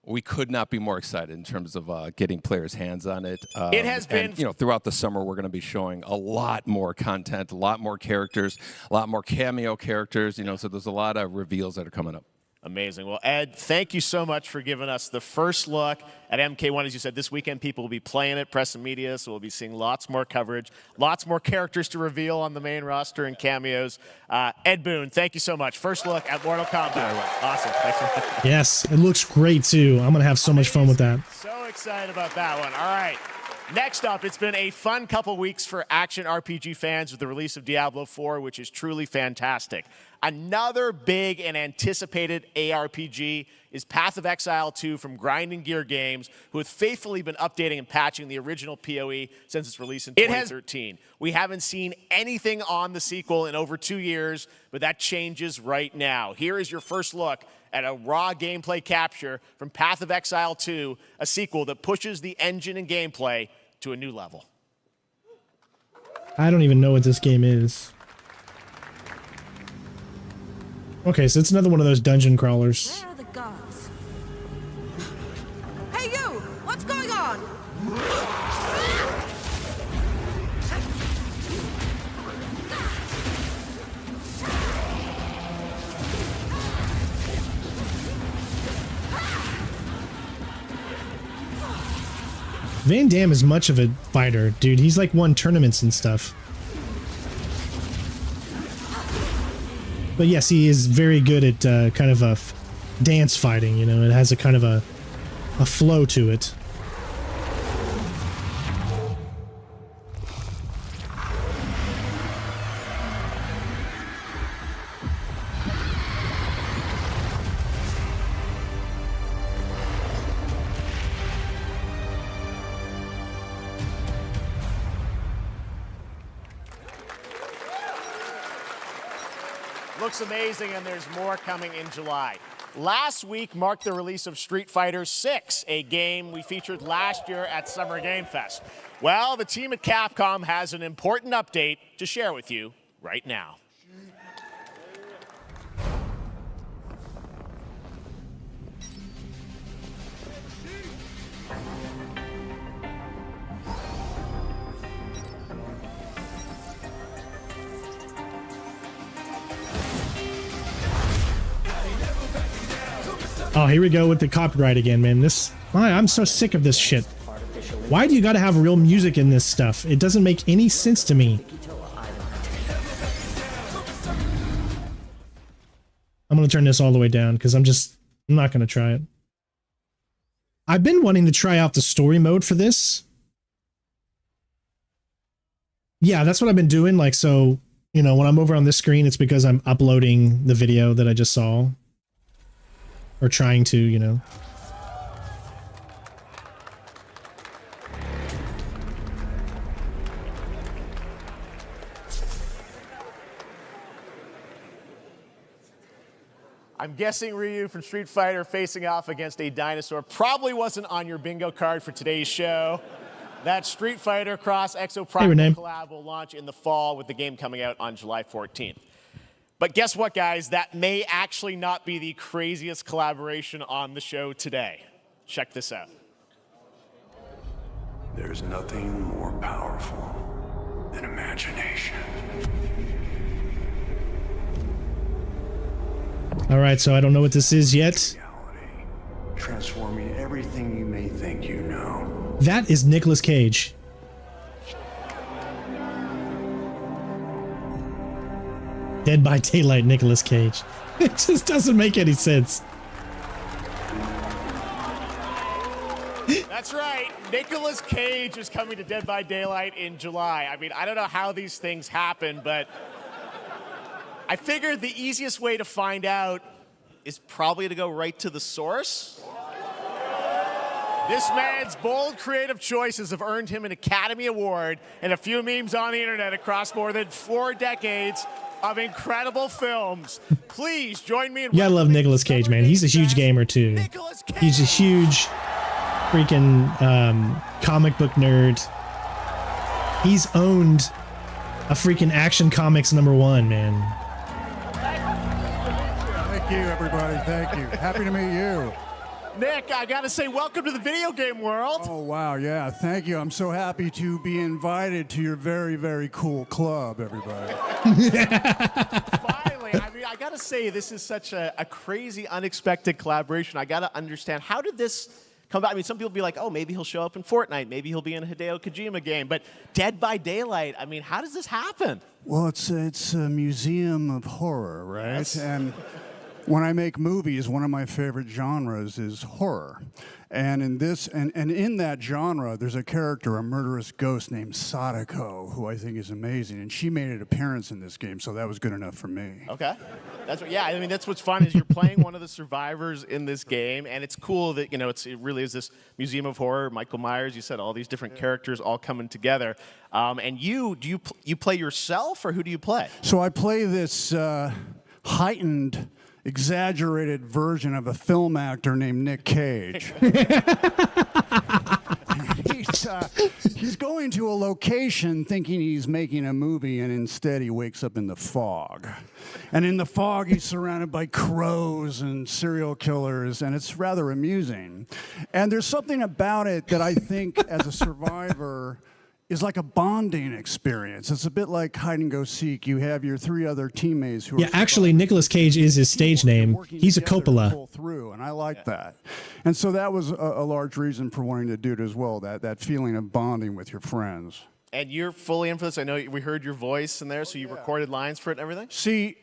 We could not be more excited in terms of getting players' hands on it. It has been, throughout the summer, we're going to be showing a lot more content, a lot more characters, a lot more cameo characters. So there's a lot of reveals that are coming up. Amazing. Well, Ed, thank you so much for giving us the first look at MK1. As you said, this weekend people will be playing it, press and media, so we'll be seeing lots more coverage, lots more characters to reveal on the main roster and cameos. Ed Boon, thank you so much. First look at Mortal Kombat. Awesome. Thanks so much. Yes, it looks great too. I'm going to have so much fun with that. So excited about that one. All right. Next up, it's been a fun couple weeks for action RPG fans with the release of Diablo 4, which is truly fantastic. Another big and anticipated ARPG is Path of Exile 2 from Grinding Gear Games, who have faithfully been updating and patching the original PoE since its release in 2013. We haven't seen anything on the sequel in over 2 years, but that changes right now. Here is your first look at a raw gameplay capture from Path of Exile 2, a sequel that pushes the engine and gameplay to a new level. I don't even know what this game is. Okay, so it's another one of those dungeon crawlers. Where are the gods? Hey you! What's going on? Van Damme is much of a fighter, dude. He's like won tournaments and stuff. But yes, he is very good at kind of a dance fighting, It has a kind of a flow to it. Looks amazing, and there's more coming in July. Last week marked the release of Street Fighter VI, a game we featured last year at Summer Game Fest. Well, the team at Capcom has an important update to share with you right now. Oh, here we go with the copyright again, man. I'm so sick of this shit. Why do you gotta have real music in this stuff? It doesn't make any sense to me. I'm gonna turn this all the way down because I'm not gonna try it. I've been wanting to try out the story mode for this. Yeah, that's what I've been doing. Like, so, you know, when I'm over on this screen, it's because I'm uploading the video that I just saw. Or trying to, you know. I'm guessing Ryu from Street Fighter facing off against a dinosaur probably wasn't on your bingo card for today's show. That Street Fighter Cross Exoprimal collab will launch in the fall with the game coming out on July 14th. But guess what, guys? That may actually not be the craziest collaboration on the show today. Check this out. There's nothing more powerful than imagination. All right, so I don't know what this is yet. Transforming everything you may think you know. That is Nicolas Cage. Dead by Daylight Nicolas Cage. It just doesn't make any sense. That's right. Nicolas Cage is coming to Dead by Daylight in July. I mean, I don't know how these things happen, but I figured the easiest way to find out is probably to go right to the source. This man's bold creative choices have earned him an Academy Award and a few memes on the internet across more than 4 decades of incredible films. Please join me in... You gotta love Nicolas Cage, man. He's a huge gamer, too. He's a huge freaking comic book nerd. He's owned a freaking Action Comics #1, man. Thank you, everybody. Thank you. Happy to meet you. Nick, I gotta say, welcome to the video game world. Oh, wow, yeah, thank you. I'm so happy to be invited to your very, very cool club, everybody. Finally, I mean, I gotta say, this is such a crazy, unexpected collaboration. I gotta understand, how did this come about? I mean, some people be like, oh, maybe he'll show up in Fortnite, maybe he'll be in a Hideo Kojima game, but Dead by Daylight, I mean, how does this happen? Well, it's a museum of horror, right? Yes. And when I make movies, one of my favorite genres is horror. And in this, and in that genre, there's a character, a murderous ghost named Sadako, who I think is amazing. And she made an appearance in this game, so that was good enough for me. Okay. That's what, yeah, I mean, that's what's fun is you're playing one of the survivors in this game, and it's cool that, you know, it really is this museum of horror. Michael Myers, you said, all these different characters all coming together. And you play yourself, or who do you play? So I play this heightened, exaggerated version of a film actor named Nick Cage. He's going to a location thinking he's making a movie, and instead he wakes up in the fog. And in the fog, he's surrounded by crows and serial killers, and it's rather amusing. And there's something about it that I think, as a survivor, is like a bonding experience. It's a bit like hide and go seek. You have your 3 other teammates who are... Yeah, actually, Nicolas Cage is his stage name. He's a Coppola. Pull through, and I like that. And so that was a large reason for wanting to do it as well, that feeling of bonding with your friends. And you're fully in for this. I know we heard your voice in there, so you recorded lines for it and everything? See,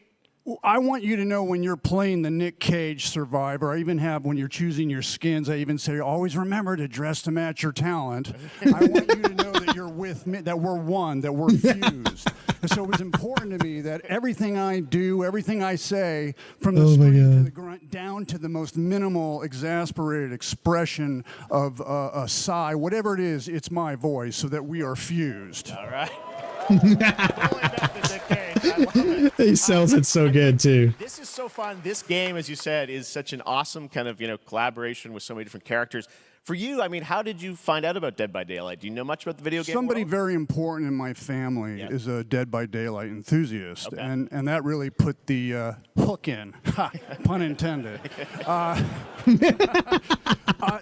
I want you to know when you're playing the Nick Cage survivor, I even have, when you're choosing your skins, I even say, always remember to dress to match your talent. I want you to know that you're with me, that we're one, that we're fused. And so it was important to me that everything I do, everything I say, from the scream to the grunt, down to the most minimal, exasperated expression of a sigh, whatever it is, it's my voice, so that we are fused. All right. I love it. He sells it so good too. This is so fun. This game, as you said, is such an awesome kind of, collaboration with so many different characters. For you, I mean, how did you find out about Dead by Daylight? Do you know much about the video game Somebody world? very important in my family is a Dead by Daylight enthusiast, and that really put the hook in, pun intended.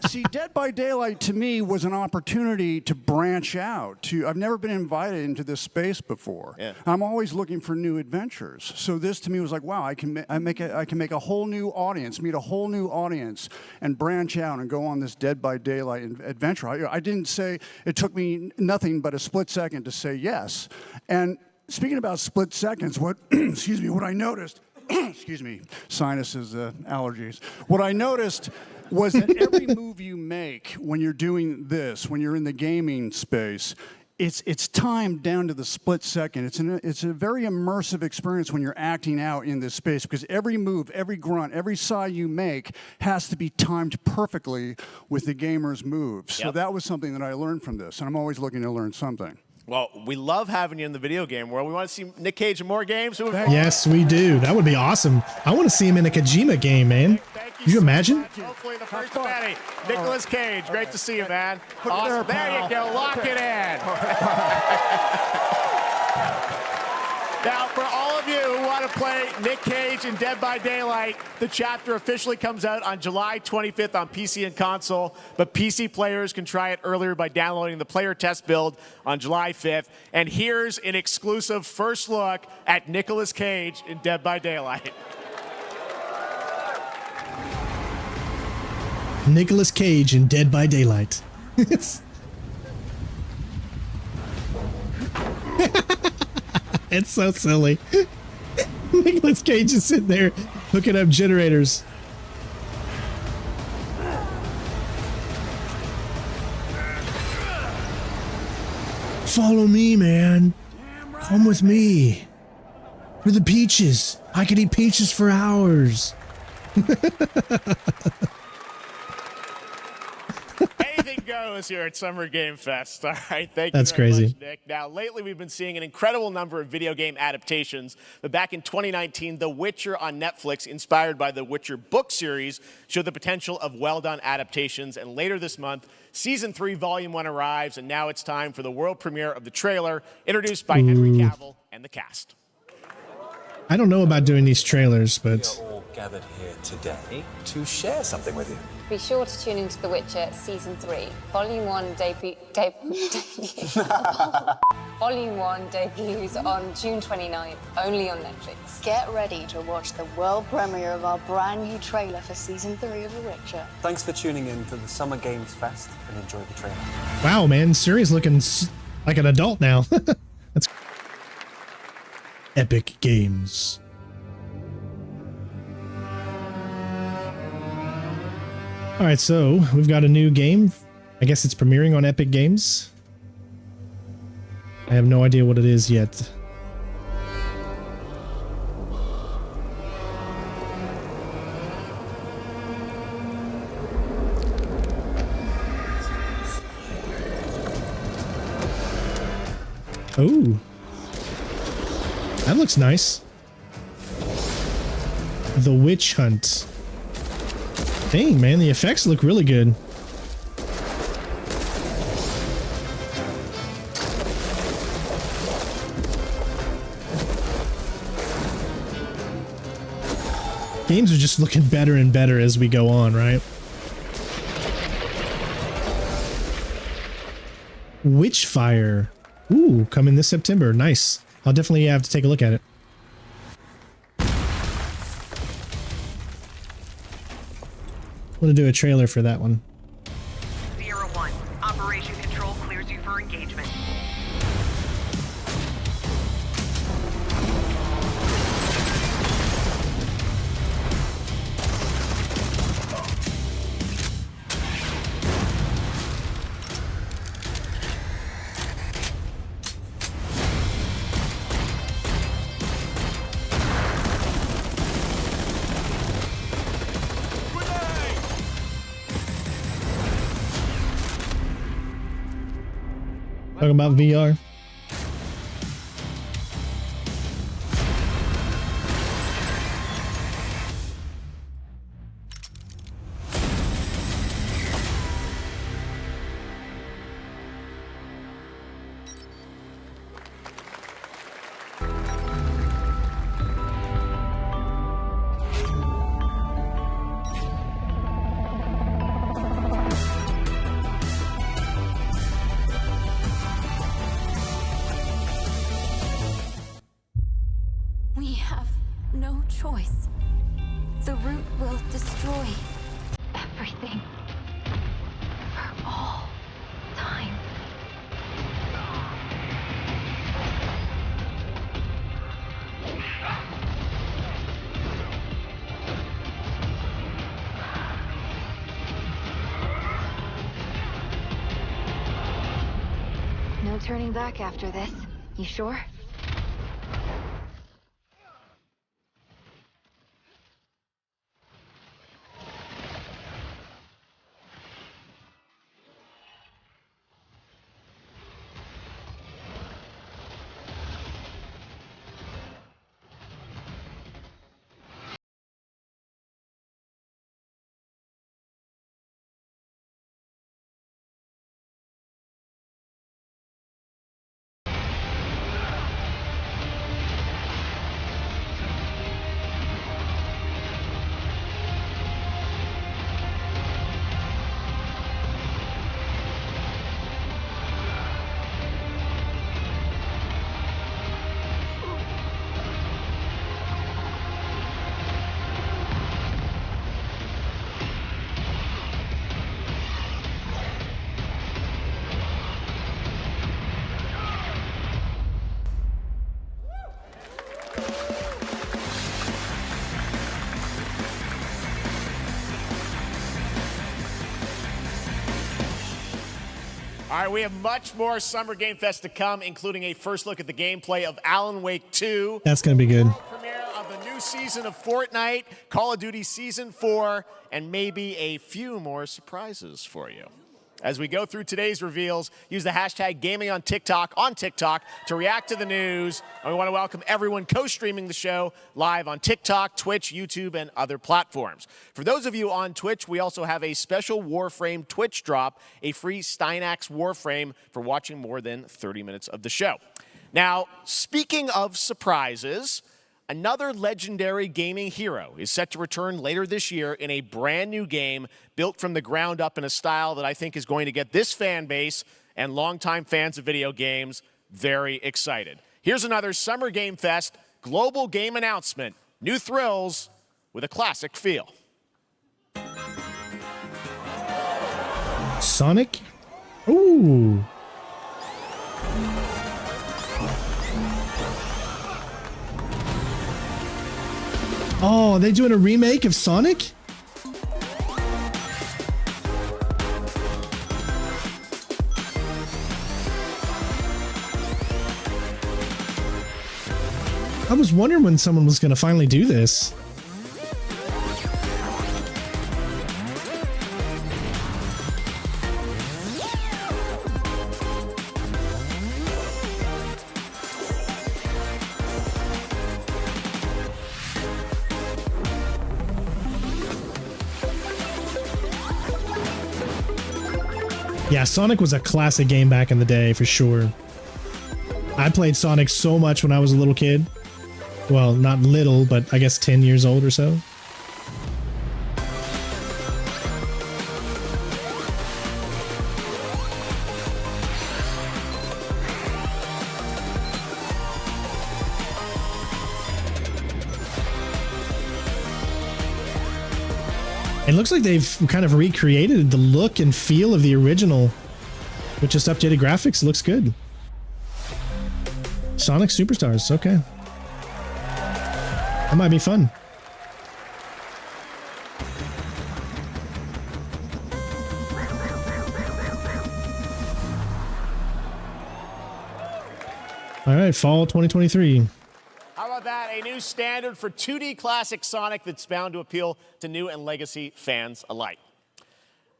See, Dead by Daylight to me was an opportunity to branch out. I've never been invited into this space before. Yeah. I'm always looking for new adventures. So this to me was like, wow, I can make a whole new audience, meet a whole new audience, and branch out and go on this Dead by Daylight adventure. I didn't say, it took me nothing but a split second to say yes. And speaking about split seconds, excuse me, what I noticed, excuse me, sinuses, allergies. What I noticed was that every move you make when you're doing this, when you're in the gaming space, it's timed down to the split second. It's a very immersive experience when you're acting out in this space, because every move, every grunt, every sigh you make has to be timed perfectly with the gamer's moves. So that was something that I learned from this, and I'm always looking to learn something. Well, we love having you in the video game world. We want to see Nick Cage in more games. Yes, we do. That would be awesome. I want to see him in a Kojima game, man. Can you imagine? Hopefully the first of many. Nicolas Cage, great to see you, man. Awesome. There you go. Lock it in. Now, for all of you who want to play Nick Cage in Dead by Daylight, the chapter officially comes out on July 25th on PC and console, but PC players can try it earlier by downloading the player test build on July 5th. And here's an exclusive first look at Nicolas Cage in Dead by Daylight. Nicolas Cage in Dead by Daylight. It's so silly. Nicolas Cage is sitting there hooking up generators. Follow me, man. Come with me. For the peaches. I could eat peaches for hours. Anything goes here at Summer Game Fest. All right, thank you That's very crazy. much, Nick. Now, lately we've been seeing an incredible number of video game adaptations, but back in 2019, The Witcher on Netflix, inspired by the Witcher book series, showed the potential of well-done adaptations, and later this month, Season 3, Volume 1 arrives, and now it's time for the world premiere of the trailer, introduced by Henry Cavill and the cast. I don't know about doing these trailers, but... We're all gathered here today to share something with you. Be sure to tune into The Witcher Season 3. Volume 1 Volume 1 debuts on June 29th, only on Netflix. Get ready to watch the world premiere of our brand new trailer for Season 3 of The Witcher. Thanks for tuning in to the Summer Games Fest and enjoy the trailer. Wow, man, Suri's looking like an adult now. That's Epic Games. All right, so we've got a new game. I guess it's premiering on Epic Games. I have no idea what it is yet. Oh, that looks nice. The Witch Hunt. Dang, man, the effects look really good. Games are just looking better and better as we go on, right? Witchfire. Ooh, coming this September. Nice. I'll definitely have to take a look at it. I'm gonna do a trailer for that one. 01. Operation Control clears you for engagement. Talking about VR. No turning back after this. You sure? All right, we have much more Summer Game Fest to come, including a first look at the gameplay of Alan Wake 2. That's going to be good. Premiere of the new season of Fortnite, Call of Duty Season 4, and maybe a few more surprises for you. As we go through today's reveals, use the hashtag gaming on TikTok to react to the news. And we want to welcome everyone co-streaming the show live on TikTok, Twitch, YouTube, and other platforms. For those of you on Twitch, we also have a special Warframe Twitch drop, a free Steinax Warframe for watching more than 30 minutes of the show. Now, speaking of surprises, another legendary gaming hero is set to return later this year in a brand new game built from the ground up in a style that I think is going to get this fan base and longtime fans of video games very excited. Here's another Summer Game Fest global game announcement. New thrills with a classic feel. Sonic? Ooh. Oh, are they doing a remake of Sonic? I was wondering when someone was going to finally do this. Yeah, Sonic was a classic game back in the day, for sure. I played Sonic so much when I was a little kid. Well, not little, but I guess 10 years old or so. It looks like they've kind of recreated the look and feel of the original with just updated graphics. It looks good. Sonic Superstars, okay. That might be fun. All right, fall 2023. How about that? A new standard for 2D classic Sonic that's bound to appeal to new and legacy fans alike.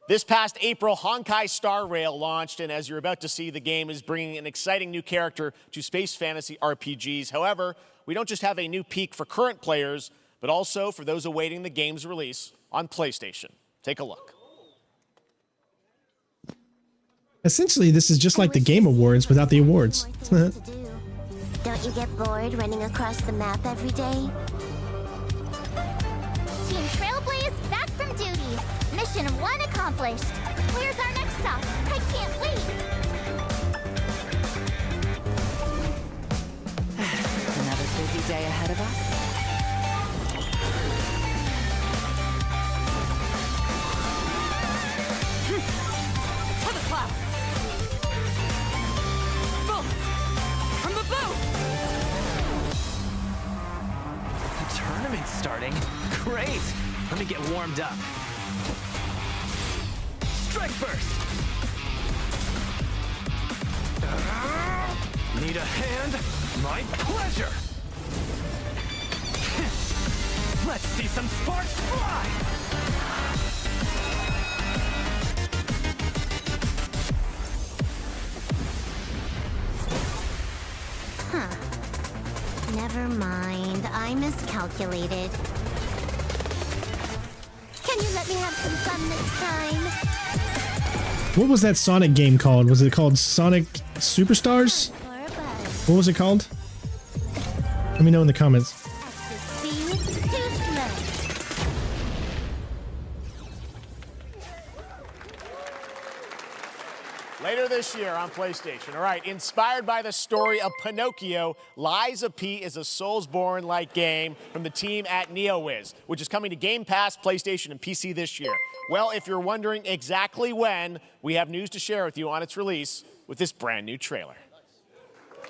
This past April, Honkai Star Rail launched, and as you're about to see, the game is bringing an exciting new character to space fantasy RPGs. However, we don't just have a new peak for current players, but also for those awaiting the game's release on PlayStation. Take a look. Essentially, this is just like the Game Awards without the awards. Don't you get bored running across the map every day? Team Trailblaze back from duty. Mission 1 accomplished. Where's our next stop? I can't wait. Another busy day ahead of us. To the clouds. Boom! From the boat! The tournament's starting. Great! Let me get warmed up. Strike first! a hand? My pleasure! Let's see some sparks fly! Huh. Never mind. I miscalculated. Can you let me have some fun this time? What was that Sonic game called? Was it called Sonic Superstars? What was it called? Let me know in the comments. Later this year on PlayStation. All right, inspired by the story of Pinocchio, Lies of P is a Soulsborne-like game from the team at NeoWiz, which is coming to Game Pass, PlayStation, and PC this year. Well, if you're wondering exactly when, we have news to share with you on its release with this brand new trailer.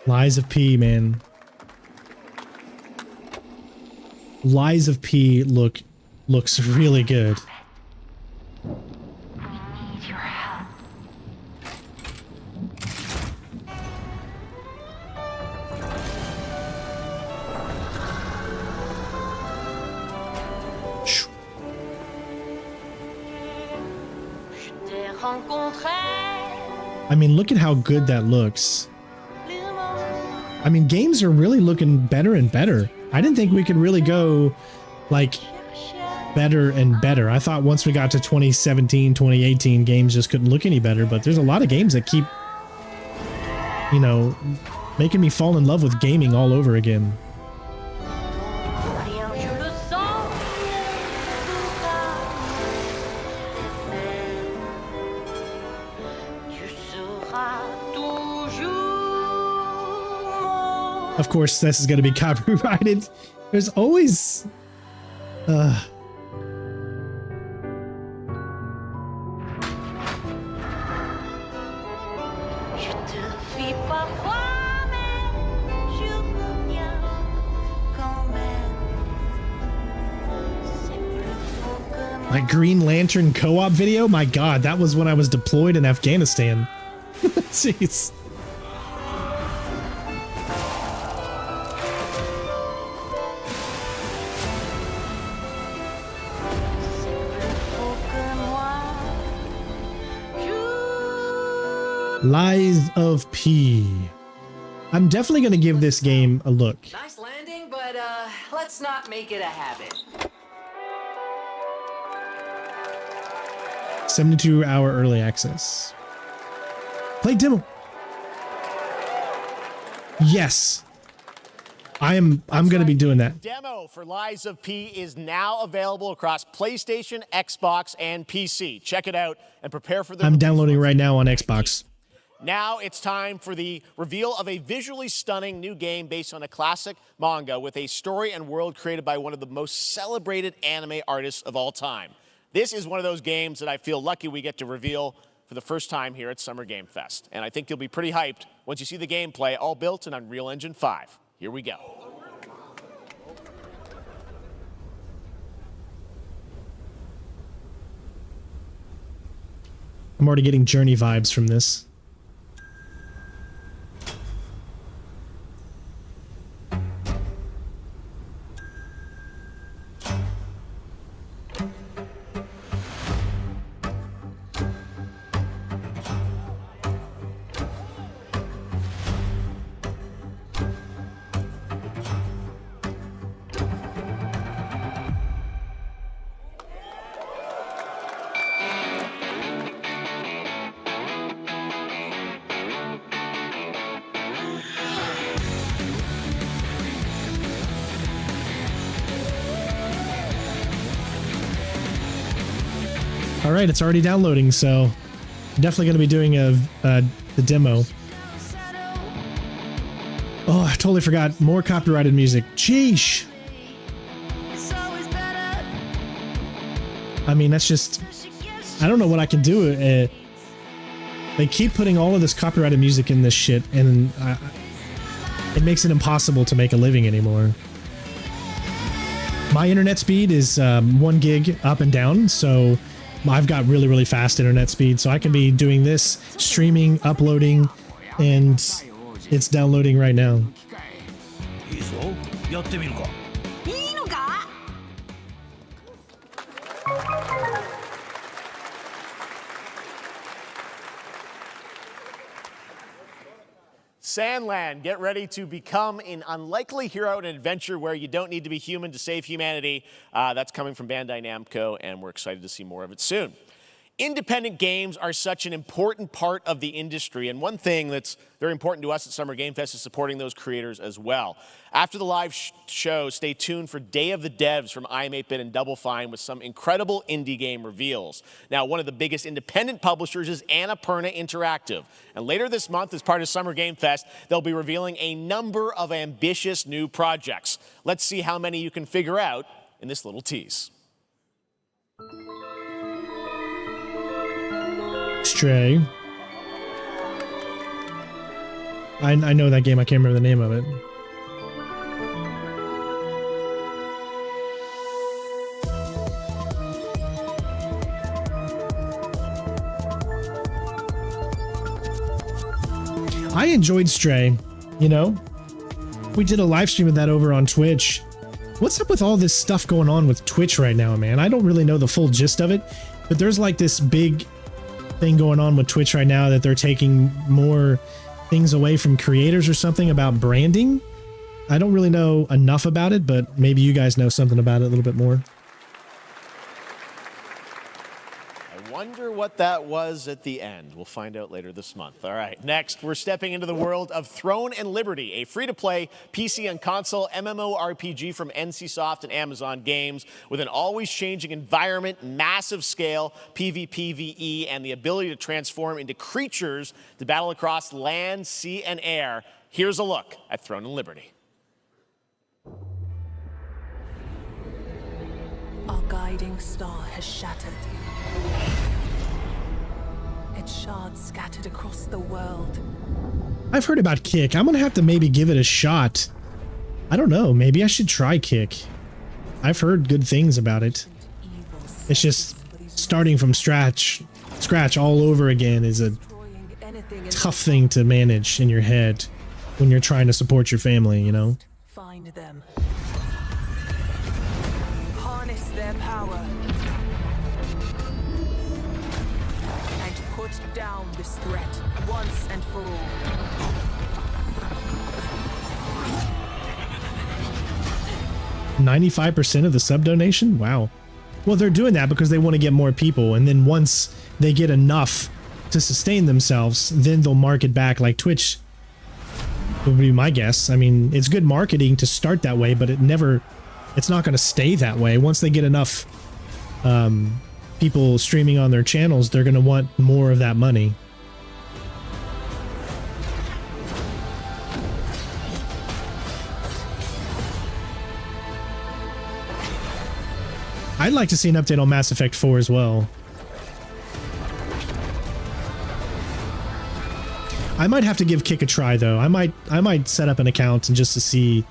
Lies of P, man. Lies of P looks really good. I mean, look at how good that looks. I mean, games are really looking better and better. I didn't think we could really go like better and better. I thought once we got to 2017, 2018, games just couldn't look any better, but there's a lot of games that keep, you know, making me fall in love with gaming all over again. Of course, this is going to be copyrighted. There's always... My Green Lantern co-op video? My god, that was when I was deployed in Afghanistan. Jeez. Lies of P. I'm definitely going to give this game a look. Nice landing, but let's not make it a habit. 72-hour early access. Play demo. Yes. I'm going to be doing that. Demo for Lies of P is now available across PlayStation, Xbox, and PC. Check it out and prepare for the I'm downloading right now on Xbox. Now it's time for the reveal of a visually stunning new game based on a classic manga with a story and world created by one of the most celebrated anime artists of all time. This is one of those games that I feel lucky we get to reveal for the first time here at Summer Game Fest. And I think you'll be pretty hyped once you see the gameplay, all built in Unreal Engine 5. Here we go. I'm already getting Journey vibes from this. All right, it's already downloading, so definitely going to be doing the demo. Oh, I totally forgot. More copyrighted music. Sheesh. I mean, that's just... I don't know what I can do. They keep putting all of this copyrighted music in this shit, and it makes it impossible to make a living anymore. My internet speed is 1 gig up and down, so I've got really, really fast internet speed, so I can be doing this, streaming, uploading, and It's downloading right now. Sandland, get ready to become an unlikely hero in an adventure where you don't need to be human to save humanity. That's coming from Bandai Namco, and we're excited to see more of it soon. Independent games are such an important part of the industry, and one thing that's very important to us at Summer Game Fest is supporting those creators as well. After the live show, stay tuned for Day of the Devs from I'm8bit and Double Fine with some incredible indie game reveals. Now, one of the biggest independent publishers is Annapurna Interactive, and later this month, as part of Summer Game Fest, they'll be revealing a number of ambitious new projects. Let's see how many you can figure out in this little tease. Stray. I know that game. I can't remember the name of it. I enjoyed Stray, you know? We did a live stream of that over on Twitch. What's up with all this stuff going on with Twitch right now, man? I don't really know the full gist of it, but there's like this big thing going on with Twitch right now that they're taking more things away from creators or something about branding. I don't really know enough about it, but maybe you guys know something about it a little bit more. I wonder what that was at the end. We'll find out later this month. All right, next, we're stepping into the world of Throne and Liberty, a free-to-play PC and console MMORPG from NCSoft and Amazon Games with an always-changing environment, massive scale, PvPvE, and the ability to transform into creatures to battle across land, sea, and air. Here's a look at Throne and Liberty. Our guiding star has shattered. Its shards scattered across the world. I've heard about Kick. I'm gonna have to maybe give it a shot. I don't know. Maybe I should try Kick. I've heard good things about it. It's just starting from scratch all over again is a tough thing to manage in your head when you're trying to support your family, you know? Find them. Harness their power. And put down this threat once and for all. $95% of the sub donation? Wow. Well, they're doing that because they want to get more people, and then once they get enough to sustain themselves, then they'll market back like Twitch would be my guess. I mean, it's good marketing to start that way, but it's not going to stay that way. Once they get enough people streaming on their channels, they're going to want more of that money. I'd like to see an update on Mass Effect 4 as well. I might have to give Kick a try though. I might set up an account and just to see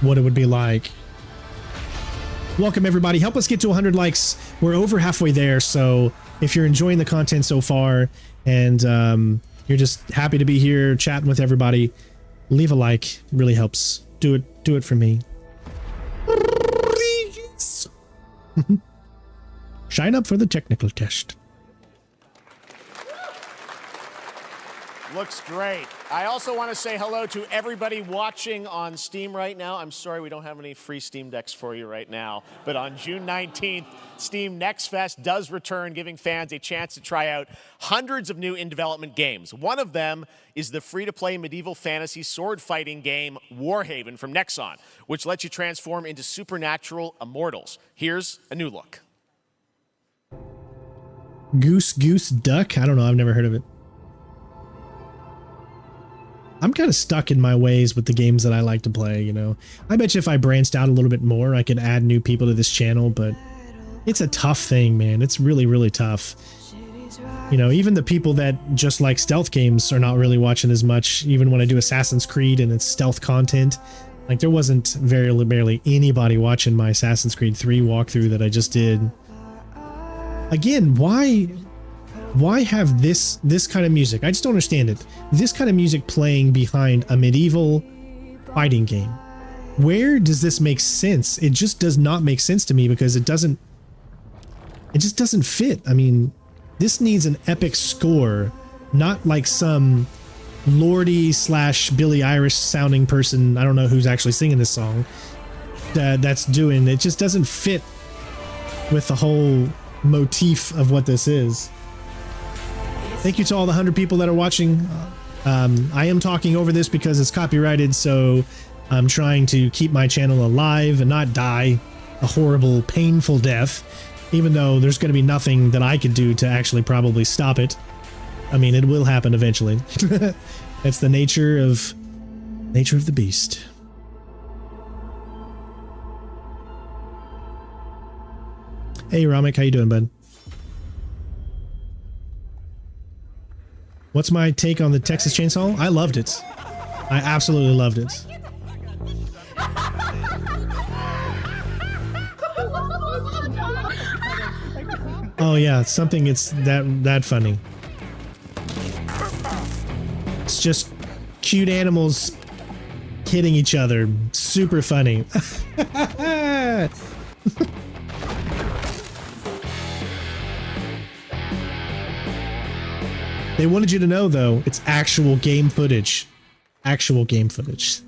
what it would be like. Welcome everybody. Help us get to 100 likes. We're over halfway there, so if you're enjoying the content so far and you're just happy to be here chatting with everybody, leave a like. It really helps. Do it for me. Shine up for the technical test. Looks great. I also want to say hello to everybody watching on Steam right now. I'm sorry we don't have any free Steam Decks for you right now, but on June 19th, Steam Next Fest does return, giving fans a chance to try out hundreds of new in-development games. One of them is the free-to-play medieval fantasy sword-fighting game Warhaven from Nexon, which lets you transform into supernatural immortals. Here's a new look. Goose Duck? I don't know. I've never heard of it. I'm kind of stuck in my ways with the games that I like to play, you know. I bet you if I branched out a little bit more, I could add new people to this channel, but it's a tough thing, man. It's really, really tough. You know, even the people that just like stealth games are not really watching as much, even when I do Assassin's Creed and it's stealth content. Like, there wasn't barely anybody watching my Assassin's Creed 3 walkthrough that I just did. Again, why Why have this kind of music? I just don't understand it. This kind of music playing behind a medieval fighting game. Where does this make sense? It just does not make sense to me because it just doesn't fit. I mean, this needs an epic score, not like some Lordy / Billie Eilish sounding person. I don't know who's actually singing this song. That's doing it. Just doesn't fit with the whole motif of what this is. Thank you to all the 100 people that are watching. I am talking over this because it's copyrighted, so I'm trying to keep my channel alive and not die a horrible, painful death, even though there's going to be nothing that I could do to actually probably stop it. I mean, it will happen eventually. That's the nature of the beast. Hey, Ramek, how you doing, bud? What's my take on the Texas Chainsaw? I loved it. I absolutely loved it. Oh yeah, something it's that funny. It's just cute animals hitting each other. Super funny. They wanted you to know, though, it's actual game footage. Actual game footage.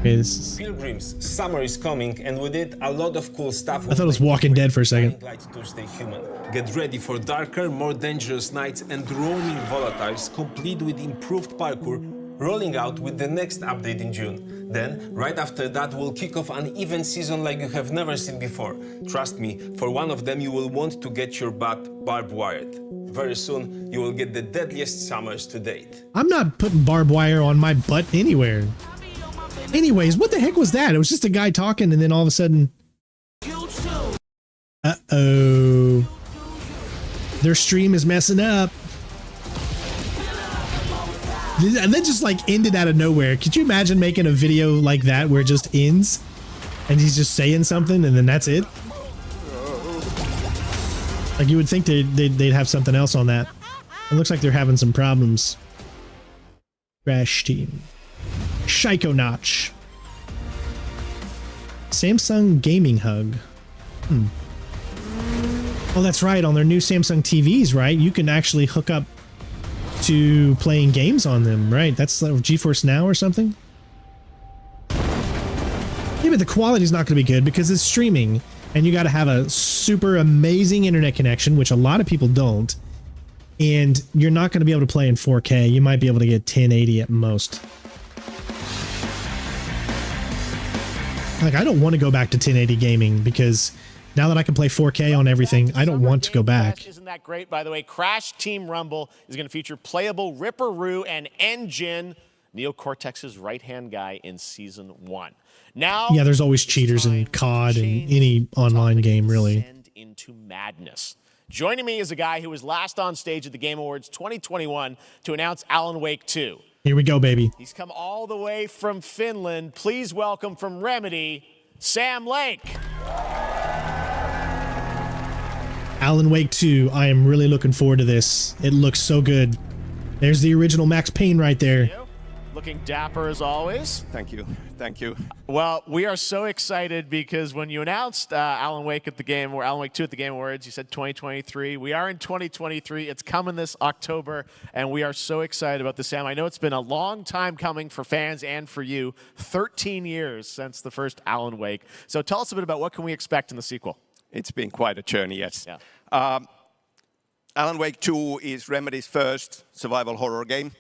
Okay, this is... Pilgrims, summer is coming, and with it, a lot of cool stuff. I thought it was Walking Dead for a second. To stay human. Get ready for darker, more dangerous nights and roaming volatiles, complete with improved parkour, rolling out with the next update in June. Then, right after that, we'll kick off an event season like you have never seen before. Trust me, for one of them you will want to get your butt barbed wired. Very soon, you will get the deadliest summers to date. I'm not putting barbed wire on my butt anywhere. Anyways, what the heck was that? It was just a guy talking and then all of a sudden... Uh-oh. Their stream is messing up. And then just like ended out of nowhere. Could you imagine making a video like that where it just ends and he's just saying something and then that's it? Like you would think they'd have something else on that. It looks like they're having some problems. Crash Team. Notch. Samsung Gaming Hug. Oh, that's right. On their new Samsung TVs, right? You can actually hook up to playing games on them, right? That's like GeForce Now or something? Yeah, but the quality's not going to be good because it's streaming and you got to have a super amazing internet connection, which a lot of people don't. And you're not going to be able to play in 4K. You might be able to get 1080 at most. Like, I don't want to go back to 1080 gaming because now that I can play 4K on everything, I don't want to go back. Isn't that great? By the way, Crash Team Rumble is going to feature playable Ripperoo and Engine, Neo Cortex's right-hand guy in Season 1. Now, yeah, there's always cheaters in COD and any online game, really. Into madness. Joining me is a guy who was last on stage at the Game Awards 2021 to announce Alan Wake 2. Here we go, baby. He's come all the way from Finland. Please welcome from Remedy, Sam Lake. Alan Wake 2, I am really looking forward to this. It looks so good. There's the original Max Payne right there. Looking dapper as always. Thank you. Thank you. Well, we are so excited because when you announced Alan Wake 2 at the Game Awards, you said 2023. We are in 2023. It's coming this October, and we are so excited about this, Sam. I know it's been a long time coming for fans and for you. 13 years since the first Alan Wake. So tell us a bit about what can we expect in the sequel. It's been quite a journey, yes. Yeah. Alan Wake 2 is Remedy's first survival horror game.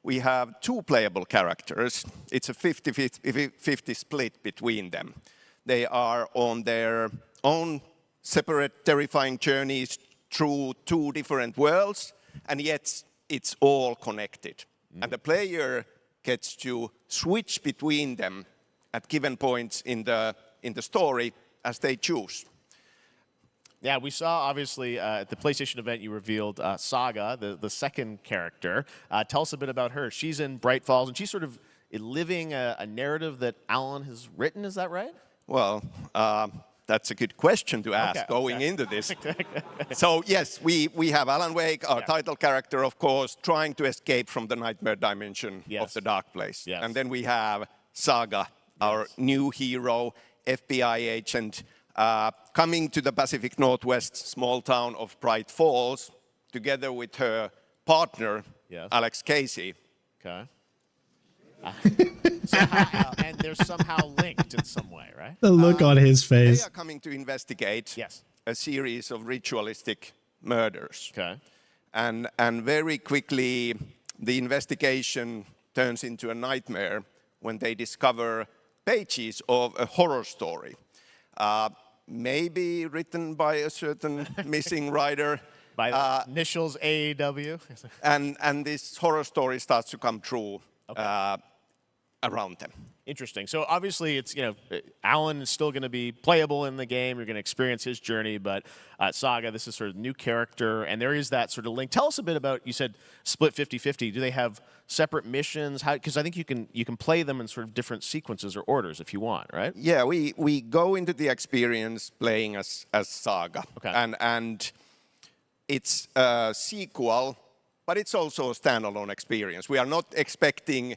We have two playable characters. It's a 50-50 split between them. They are on their own separate terrifying journeys through two different worlds, and yet it's all connected. And the player gets to switch between them at given points in the story as they choose. Yeah, we saw, obviously, at the PlayStation event, you revealed Saga, the second character. Tell us a bit about her. She's in Bright Falls, and she's sort of living a narrative that Alan has written. Is that right? Well, That's a good question to ask going into this. So yes, we have Alan Wake, our title character, of course, trying to escape from the nightmare dimension of the dark place. And then we have Saga, our new hero, FBI agent, coming to the Pacific Northwest small town of Bright Falls, together with her partner, Alex Casey. Okay. And they're somehow linked in some way, right? The look on his face. They are coming to investigate a series of ritualistic murders. Okay. And very quickly, the investigation turns into a nightmare when they discover pages of a horror story. Maybe written by a certain missing writer. By the initials AEW. and this horror story starts to come true around them. Interesting. So obviously it's, Alan is still going to be playable in the game. You're going to experience his journey, but Saga, this is sort of new character, and there is that sort of link. Tell us a bit about, you said split 50-50. Do they have separate missions? Because I think you can play them in sort of different sequences or orders if you want, right? Yeah, we go into the experience playing as Saga. Okay. And it's a sequel, but it's also a standalone experience. We are not expecting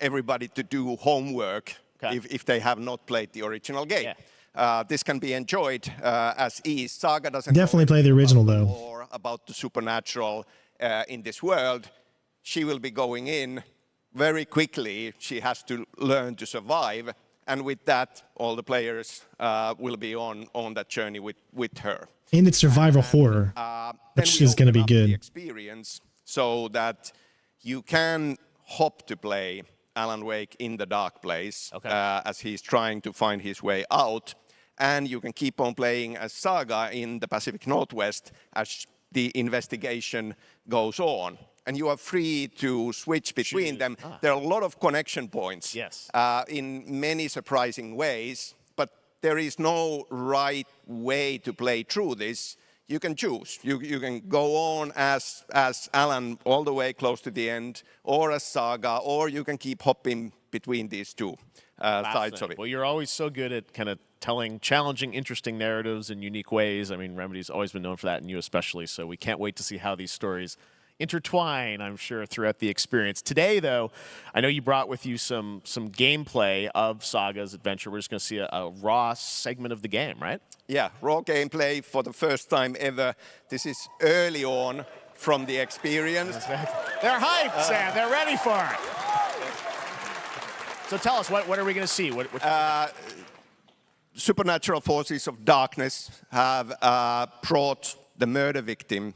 everybody to do homework if they have not played the original game. This can be enjoyed as is. Saga doesn't definitely play the original though. More about the supernatural in this world. She will be going in very quickly. She has to learn to survive, and with that, all the players will be on that journey with her. And it's survival horror, which is going to be good. The experience so that you can hop to play Alan Wake in the dark place as he's trying to find his way out, and you can keep on playing as Saga in the Pacific Northwest as the investigation goes on. And you are free to switch between them. There are a lot of connection points in many surprising ways, but there is no right way to play through this. You can choose. You can go on as Alan all the way close to the end, or as Saga, or you can keep hopping between these two sides of it. Well, you're always so good at kind of telling challenging, interesting narratives in unique ways. I mean, Remedy's always been known for that, and you especially, so we can't wait to see how these stories intertwine, I'm sure, throughout the experience. Today, though, I know you brought with you some gameplay of Saga's adventure. We're just going to see a raw segment of the game, right? Yeah, raw gameplay for the first time ever. This is early on from the experience. They're hyped, Sam. They're ready for it. So tell us, what are we going to see? Supernatural forces of darkness have brought the murder victim,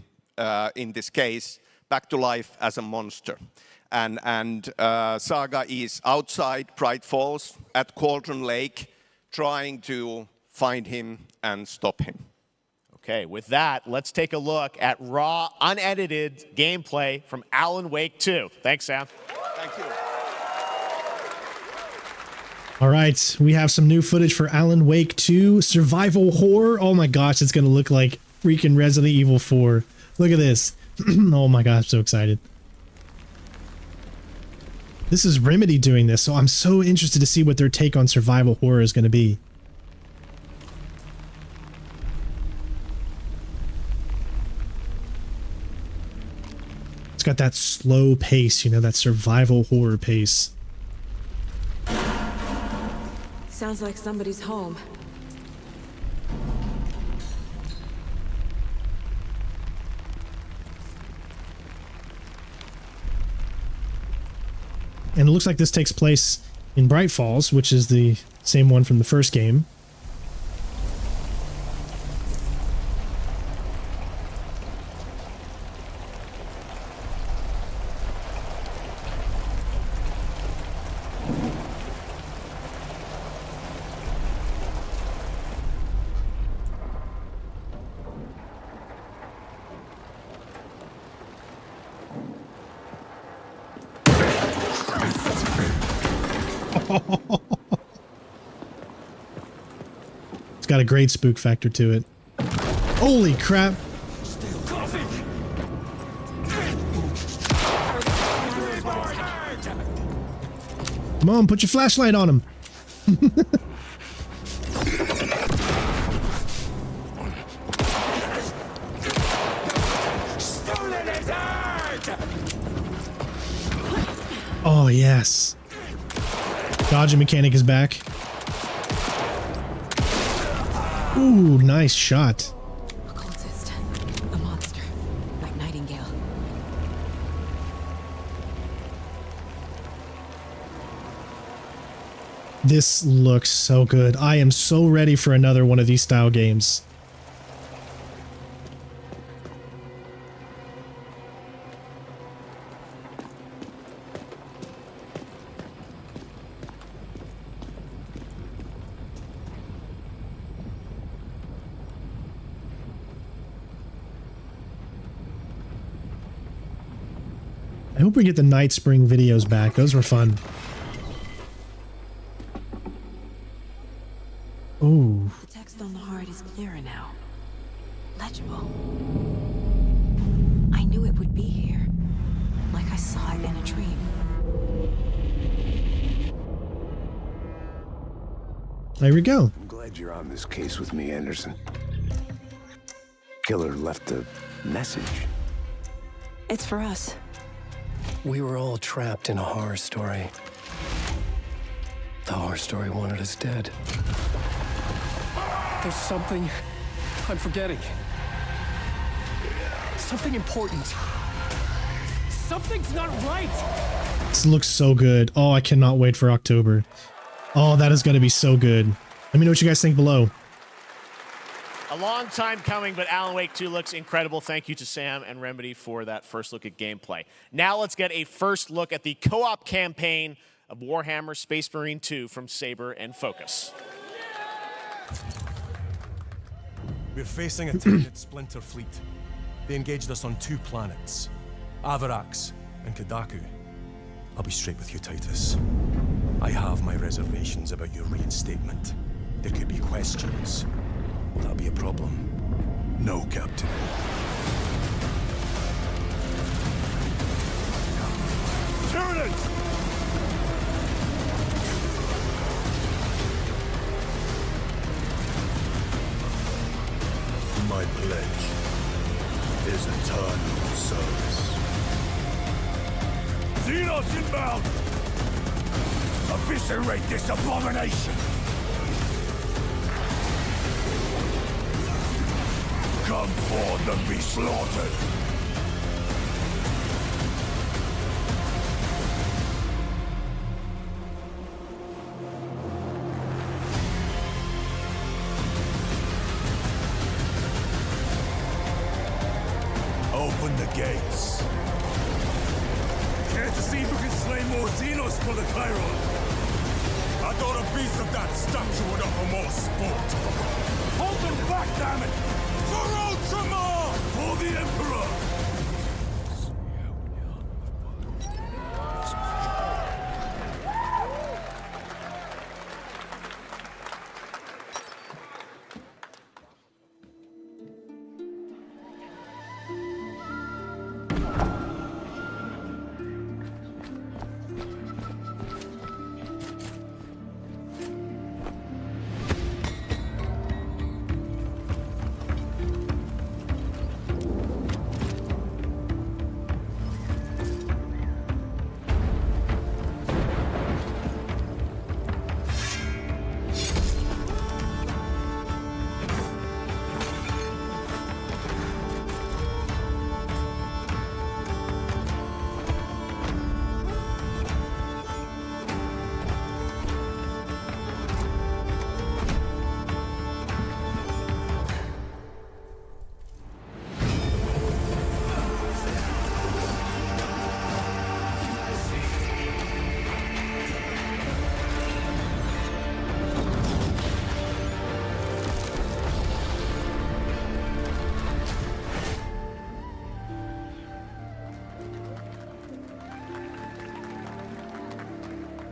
in this case, back to life as a monster. And Saga is outside Bright Falls at Cauldron Lake, trying to find him and stop him. Okay, with that, let's take a look at raw, unedited gameplay from Alan Wake 2. Thanks, Sam. Thank you. All right, we have some new footage for Alan Wake 2 survival horror. Oh my gosh, it's going to look like freaking Resident Evil 4. Look at this. Oh my god, I'm so excited. This is Remedy doing this, so I'm so interested to see what their take on survival horror is going to be. It's got that slow pace, that survival horror pace. Sounds like somebody's home. And it looks like this takes place in Bright Falls, which is the same one from the first game. It's got a great spook factor to it. Holy crap! Come on, put your flashlight on him. Oh, yes. Dodging mechanic is back. Ooh, nice shot. A cultist. A monster. Like Nightingale. This looks so good. I am so ready for another one of these style games. I hope we get the Night Spring videos back. Those were fun. Ooh. The text on the heart is clearer now. Legible. I knew it would be here. Like I saw it in a dream. There we go. I'm glad you're on this case with me, Anderson. Killer left a message. It's for us. We were all trapped in a horror story. The horror story wanted us dead. There's something I'm forgetting. Something important. Something's not right. This looks so good. Oh, I cannot wait for October. Oh, that is going to be so good. Let me know what you guys think below. A long time coming, but Alan Wake 2 looks incredible. Thank you to Sam and Remedy for that first look at gameplay. Now let's get a first look at the co-op campaign of Warhammer Space Marine 2 from Saber and Focus. We're facing a Tyranid splinter fleet. They engaged us on 2 planets, Avarax and Kadaku. I'll be straight with you, Titus. I have my reservations about your reinstatement. There could be questions. Will that be a problem? No, Captain. Tyranids! My pledge is eternal service. Xenos inbound! Eviscerate this abomination! Come forth and be slaughtered! Open the gates. Care to see if we can slay more Xenos for the Chiron? I thought a piece of that statue would offer more sport. Hold them back, damn it! For Ultramar! For the Emperor!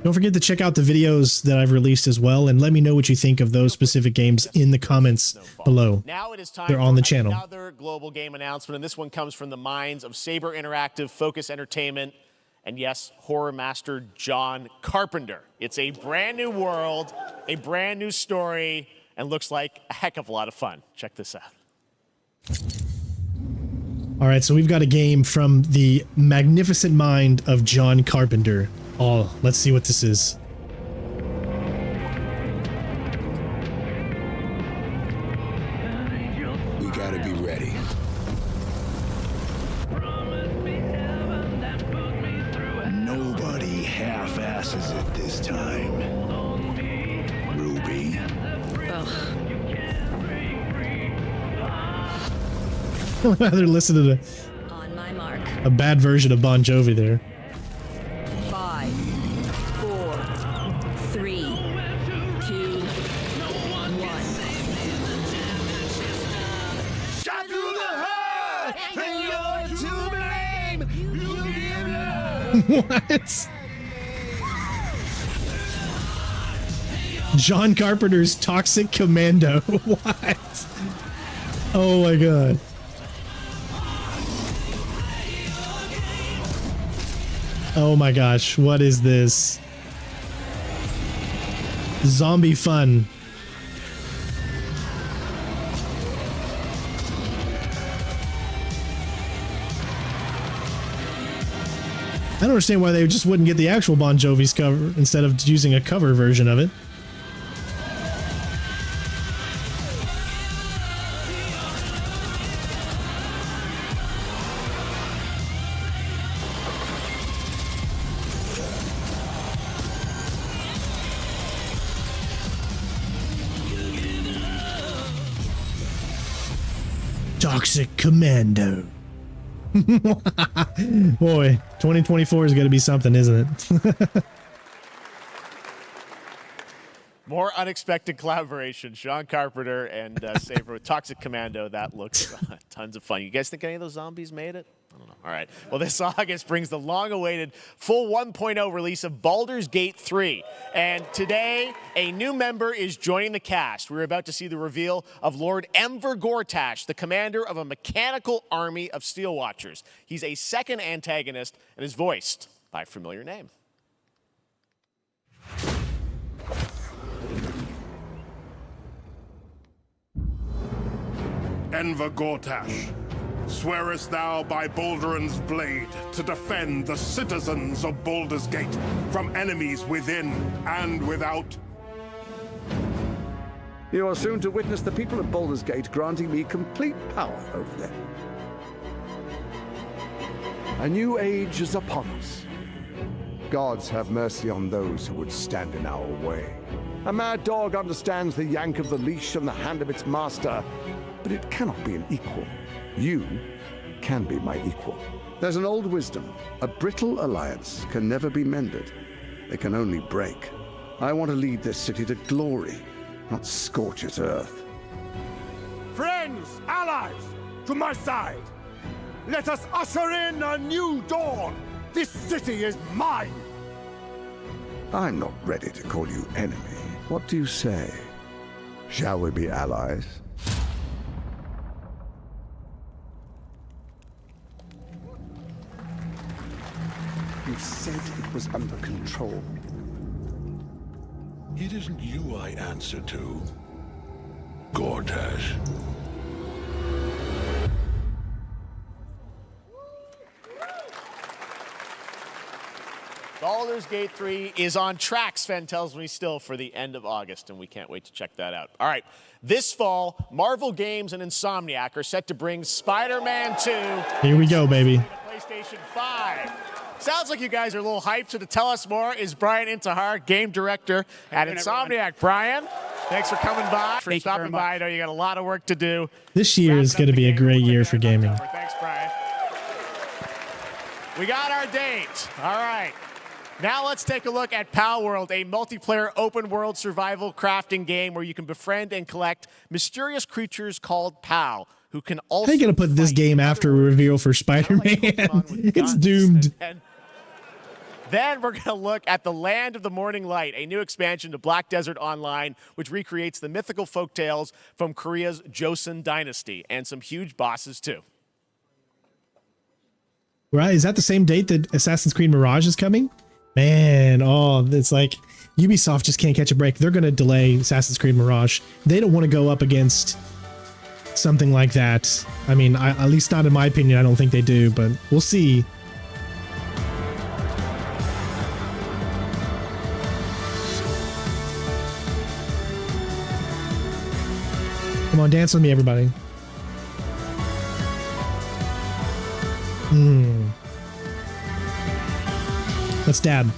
Don't forget to check out the videos that I've released as well, and let me know what you think of those specific games in the comments below. Now it is time They're on the channel. Another global game announcement, and this one comes from the minds of Saber Interactive, Focus Entertainment, and yes, horror master John Carpenter. It's a brand new world, a brand new story, and looks like a heck of a lot of fun. Check this out. All right, so we've got a game from the magnificent mind of John Carpenter. Oh, let's see what this is. We gotta be ready. Nobody half-asses it this time. Ruby. I'd rather listen to On my mark. a bad version of Bon Jovi there. 5, 4, 3, 2, 1. Shot through the heart, and you're to blame. You give love. What? John Carpenter's Toxic Commando. What? Oh my god. Oh my gosh, what is this? Zombie fun. I don't understand why they just wouldn't get the actual Bon Jovi's cover instead of using a cover version of it. Toxic Commando. Boy, 2024 is going to be something, isn't it? More unexpected collaboration. Sean Carpenter and Saber with Toxic Commando. That looks tons of fun. You guys think any of those zombies made it? I don't know. All right. Well, this August brings the long-awaited full 1.0 release of Baldur's Gate 3. And today, a new member is joining the cast. We're about to see the reveal of Lord Enver Gortash, the commander of a mechanical army of Steel Watchers. He's a second antagonist and is voiced by a familiar name. Enver Gortash, swearest thou by Baldur's blade to defend the citizens of Baldur's Gate from enemies within and without? You are soon to witness the people of Baldur's Gate granting me complete power over them. A new age is upon us. Gods have mercy on those who would stand in our way. A mad dog understands the yank of the leash from the hand of its master, but it cannot be an equal. You can be my equal. There's an old wisdom. A brittle alliance can never be mended. They can only break. I want to lead this city to glory, not scorch its earth. Friends, allies, to my side. Let us usher in a new dawn. This city is mine. I'm not ready to call you enemy. What do you say? Shall we be allies? You said it was under control. It isn't you I answer to, Gortash. Baldur's Gate 3 is on track, Sven tells me, still for the end of August, and we can't wait to check that out. All right, this fall, Marvel Games and Insomniac are set to bring Spider-Man 2. Here we go, baby. To PlayStation 5. Sounds like you guys are a little hyped, so to tell us more is Brian Intihar, game director at Insomniac. Brian, thanks for coming by, for stopping by. I know you got a lot of work to do. This year is going to be a great year for gaming. Thanks, Brian. We got our date. All right. Now let's take a look at Pal World, a multiplayer open-world survival crafting game where you can befriend and collect mysterious creatures called Pal, who can also... How are you going to put this game after a reveal for Spider-Man? It's doomed. And then we're going to look at the Land of the Morning Light, a new expansion to Black Desert Online, which recreates the mythical folktales from Korea's Joseon dynasty, and some huge bosses, too. Right, is that the same date that Assassin's Creed Mirage is coming? Man, oh, it's like Ubisoft just can't catch a break. They're going to delay Assassin's Creed Mirage. They don't want to go up against something like that. I mean, at least not in my opinion. I don't think they do, but we'll see. Come on, dance with me, everybody. Let's dab.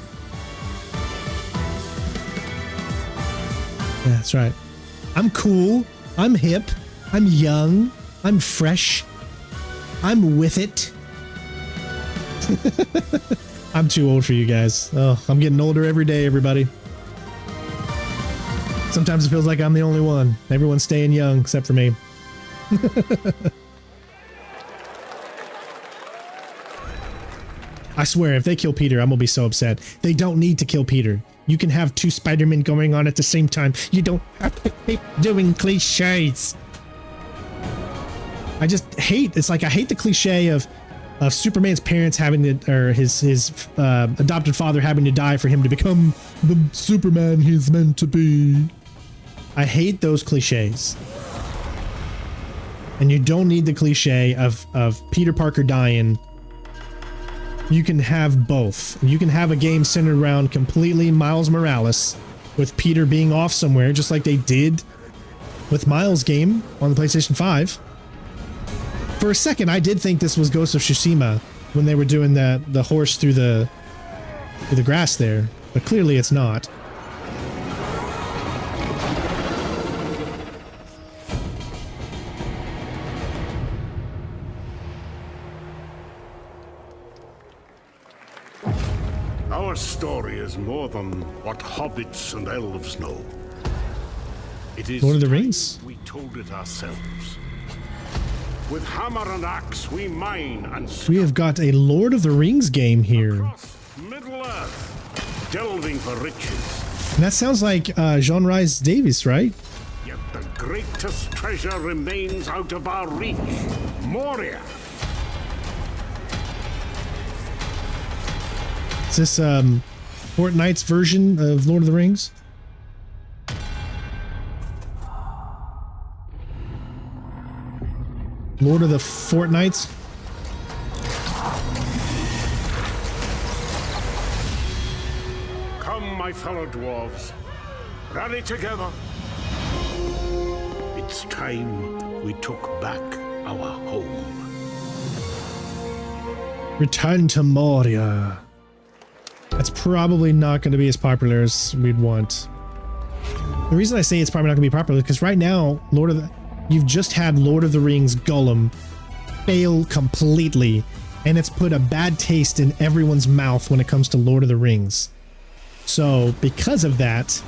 Yeah, that's right. I'm cool. I'm hip. I'm young. I'm fresh. I'm with it. I'm too old for you guys. Oh, I'm getting older every day, everybody. Sometimes it feels like I'm the only one. Everyone's staying young except for me. I swear, if they kill Peter, I'm gonna be so upset. They don't need to kill Peter. You can have two Spider-Men going on at the same time. You don't have to keep doing cliches. I just hate, it's like I hate the cliche of Superman's parents having to, or his adopted father having to die for him to become the Superman he's meant to be. I hate those cliches. And you don't need the cliche of Peter Parker dying. You can have both. You can have a game centered around completely Miles Morales with Peter being off somewhere, just like they did with Miles' game on the PlayStation 5. For a second, I did think this was Ghost of Tsushima when they were doing the horse through the grass there, but clearly it's not. Our story is more than what hobbits and elves know. It is Lord of the Rings. We told it ourselves. With hammer and axe, we mine and We have got a Lord of the Rings game here. Middle Earth, delving for riches. And that sounds like John Rhys Davies, right? Yet the greatest treasure remains out of our reach. Moria. Is this Fortnite's version of Lord of the Rings? Lord of the Fortnites? Come, my fellow dwarves. Rally together. It's time we took back our home. Return to Moria. That's probably not going to be as popular as we'd want. The reason I say it's probably not going to be popular is because right now, you've just had Lord of the Rings Gollum fail completely, and it's put a bad taste in everyone's mouth when it comes to Lord of the Rings. So, because of that,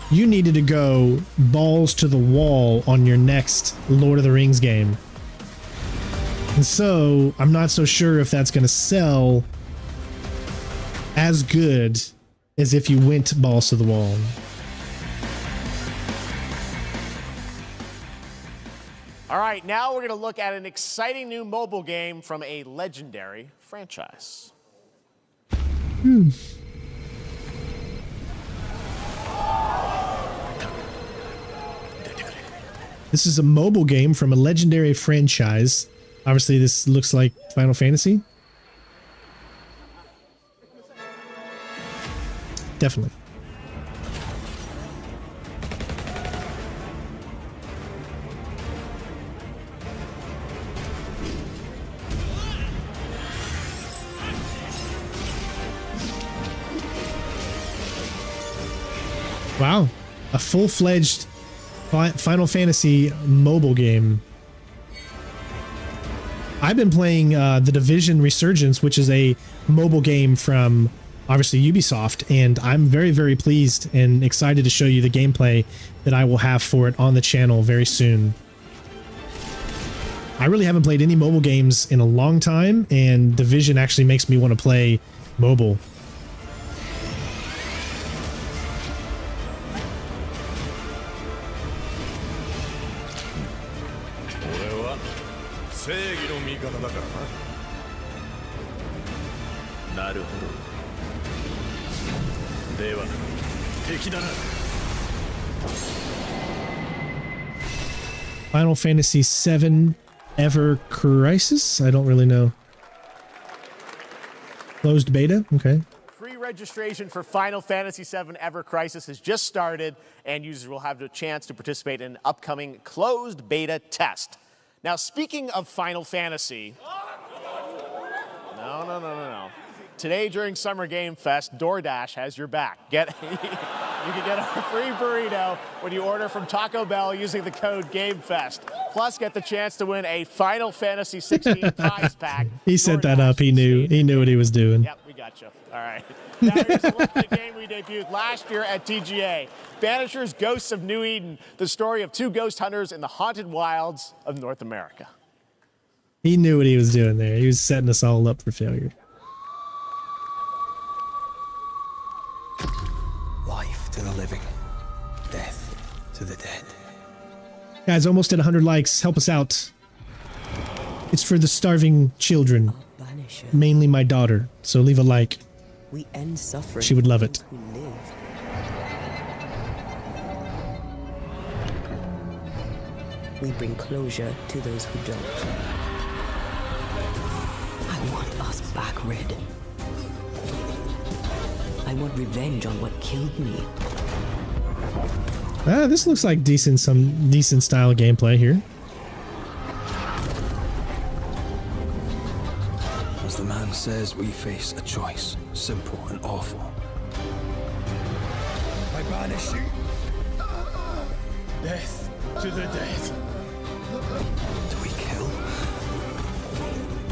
you needed to go balls to the wall on your next Lord of the Rings game. And so, I'm not so sure if that's going to sell as good as if you went balls to the wall. All right, now we're going to look at an exciting new mobile game from a legendary franchise. This is a mobile game from a legendary franchise. Obviously, this looks like Final Fantasy. Definitely. Wow, a full-fledged Final Fantasy mobile game. I've been playing The Division Resurgence, which is a mobile game from obviously Ubisoft, and I'm very, very pleased and excited to show you the gameplay that I will have for it on the channel very soon. I really haven't played any mobile games in a long time, and Division actually makes me want to play mobile. Final Fantasy VII Ever Crisis? I don't really know. Closed beta? Okay. Pre-registration for Final Fantasy VII Ever Crisis has just started, and users will have the chance to participate in an upcoming closed beta test. Now, speaking of Final Fantasy... No. Today during Summer Game Fest, DoorDash has your back. You can get a free burrito when you order from Taco Bell using the code GameFest. Plus, get the chance to win a Final Fantasy 16 prize pack. He set that up. He knew what he was doing. Yep, we got you. All right. Now here's a look at the game we debuted last year at TGA. Banishers, Ghosts of New Eden, the story of two ghost hunters in the haunted wilds of North America. He knew what he was doing there. He was setting us all up for failure. Life to the living, death to the dead. Guys, almost at 100 likes. Help us out. It's for the starving children. Mainly my daughter. So leave a like. We end suffering. She would love it. Who live. We bring closure to those who don't. I want us back, Red. I want revenge on what killed me. This looks like some decent style gameplay here. As the man says, we face a choice, simple and awful. I banish you. Death to the dead. Do we kill?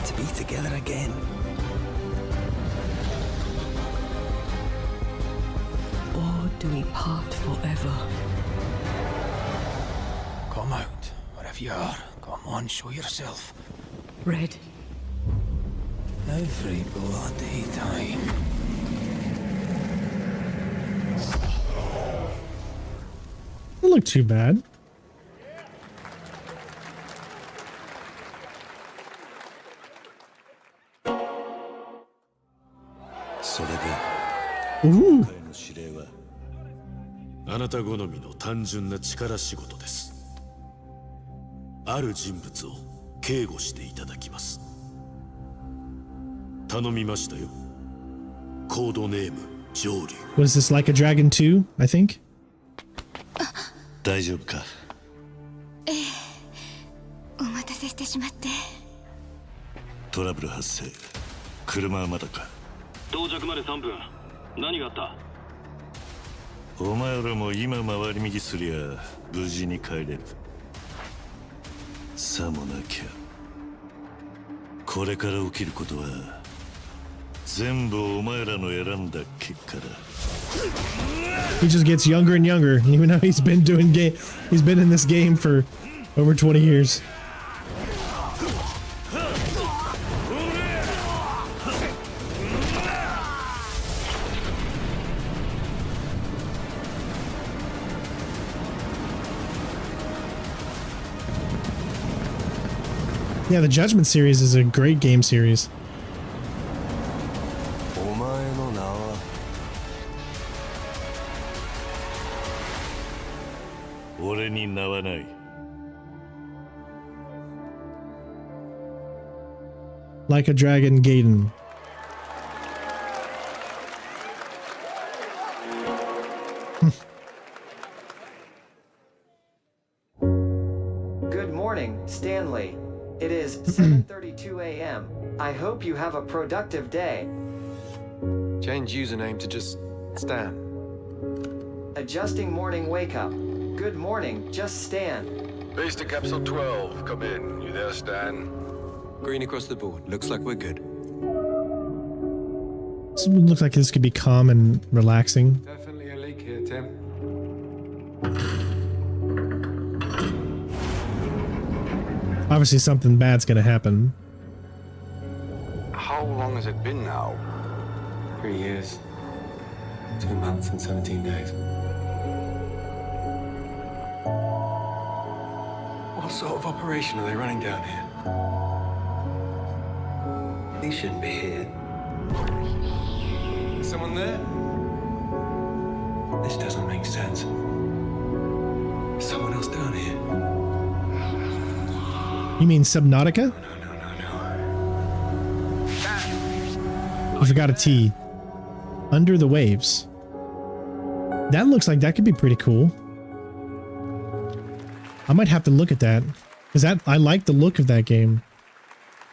To be together again. Or do we part forever? Come out, wherever you are. Come on, show yourself. Red. Every bloody time. Doesn't look too bad. Ooh. あなた好みの単純な力仕事です。ある人物を警護していただきます。頼みましたよ。コードネーム上流。What is this, like a Dragon 2, I think? 大丈夫か。お待たせしてしまって。トラブル発生。車はまだか。到着まで3分。何があった？お前らも今回り右すりゃ無事に帰れる。さもなきゃこれから起きることは全部お前らの選んだ結果だ。He just gets younger and younger, even though he's been in this game for over 20 years. Yeah, the Judgment series is a great game series. Like a Dragon Gaiden. Good morning, Stanley. It is 7:32 a.m. I hope you have a productive day. Change username to just Stan. Adjusting morning wake up. Good morning, just Stan. Base to capsule 12. Come in. You there, Stan? Green across the board. Looks like we're good. This looks like this could be calm and relaxing. Definitely a leak here, Tim. Obviously something bad's gonna happen. How long has it been now? 3 years. 2 months and 17 days. What sort of operation are they running down here? He shouldn't be here. Someone there? This doesn't make sense. Someone else down here. You mean Subnautica? I forgot a T. Under the Waves. That looks like that could be pretty cool. I might have to look at that. Because I like the look of that game.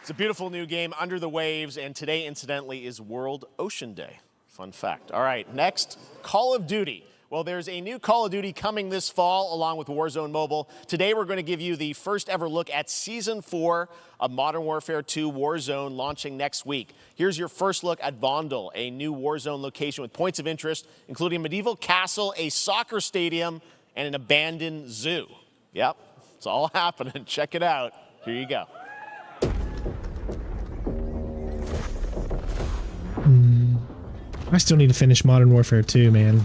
It's a beautiful new game, Under the Waves, and today, incidentally, is World Ocean Day. Fun fact. All right, next, Call of Duty. Well, there's a new Call of Duty coming this fall along with Warzone Mobile. Today, we're going to give you the first ever look at Season 4 of Modern Warfare 2 Warzone launching next week. Here's your first look at Vondel, a new Warzone location with points of interest, including a medieval castle, a soccer stadium, and an abandoned zoo. Yep, it's all happening. Check it out. Here you go. I still need to finish Modern Warfare 2, man.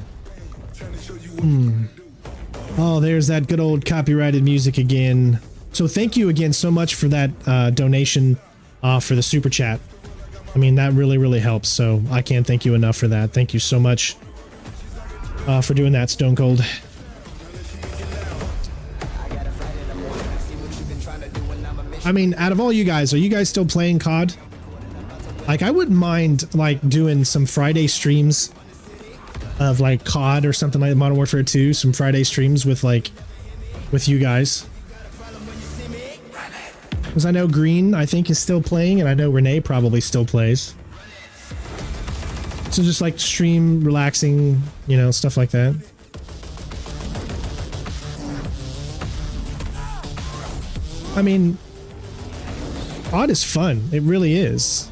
Oh, there's that good old copyrighted music again. So thank you again so much for that donation for the super chat. I mean, that really, really helps. So I can't thank you enough for that. Thank you so much for doing that, Stone Cold. I mean, out of all you guys, are you guys still playing COD? Like, I wouldn't mind, like, doing some Friday streams of, like, COD or something like Modern Warfare 2. Some Friday streams with, like, with you guys. Because I know Green, I think, is still playing, and I know Renee probably still plays. So just, like, stream, relaxing, you know, stuff like that. I mean, COD is fun. It really is.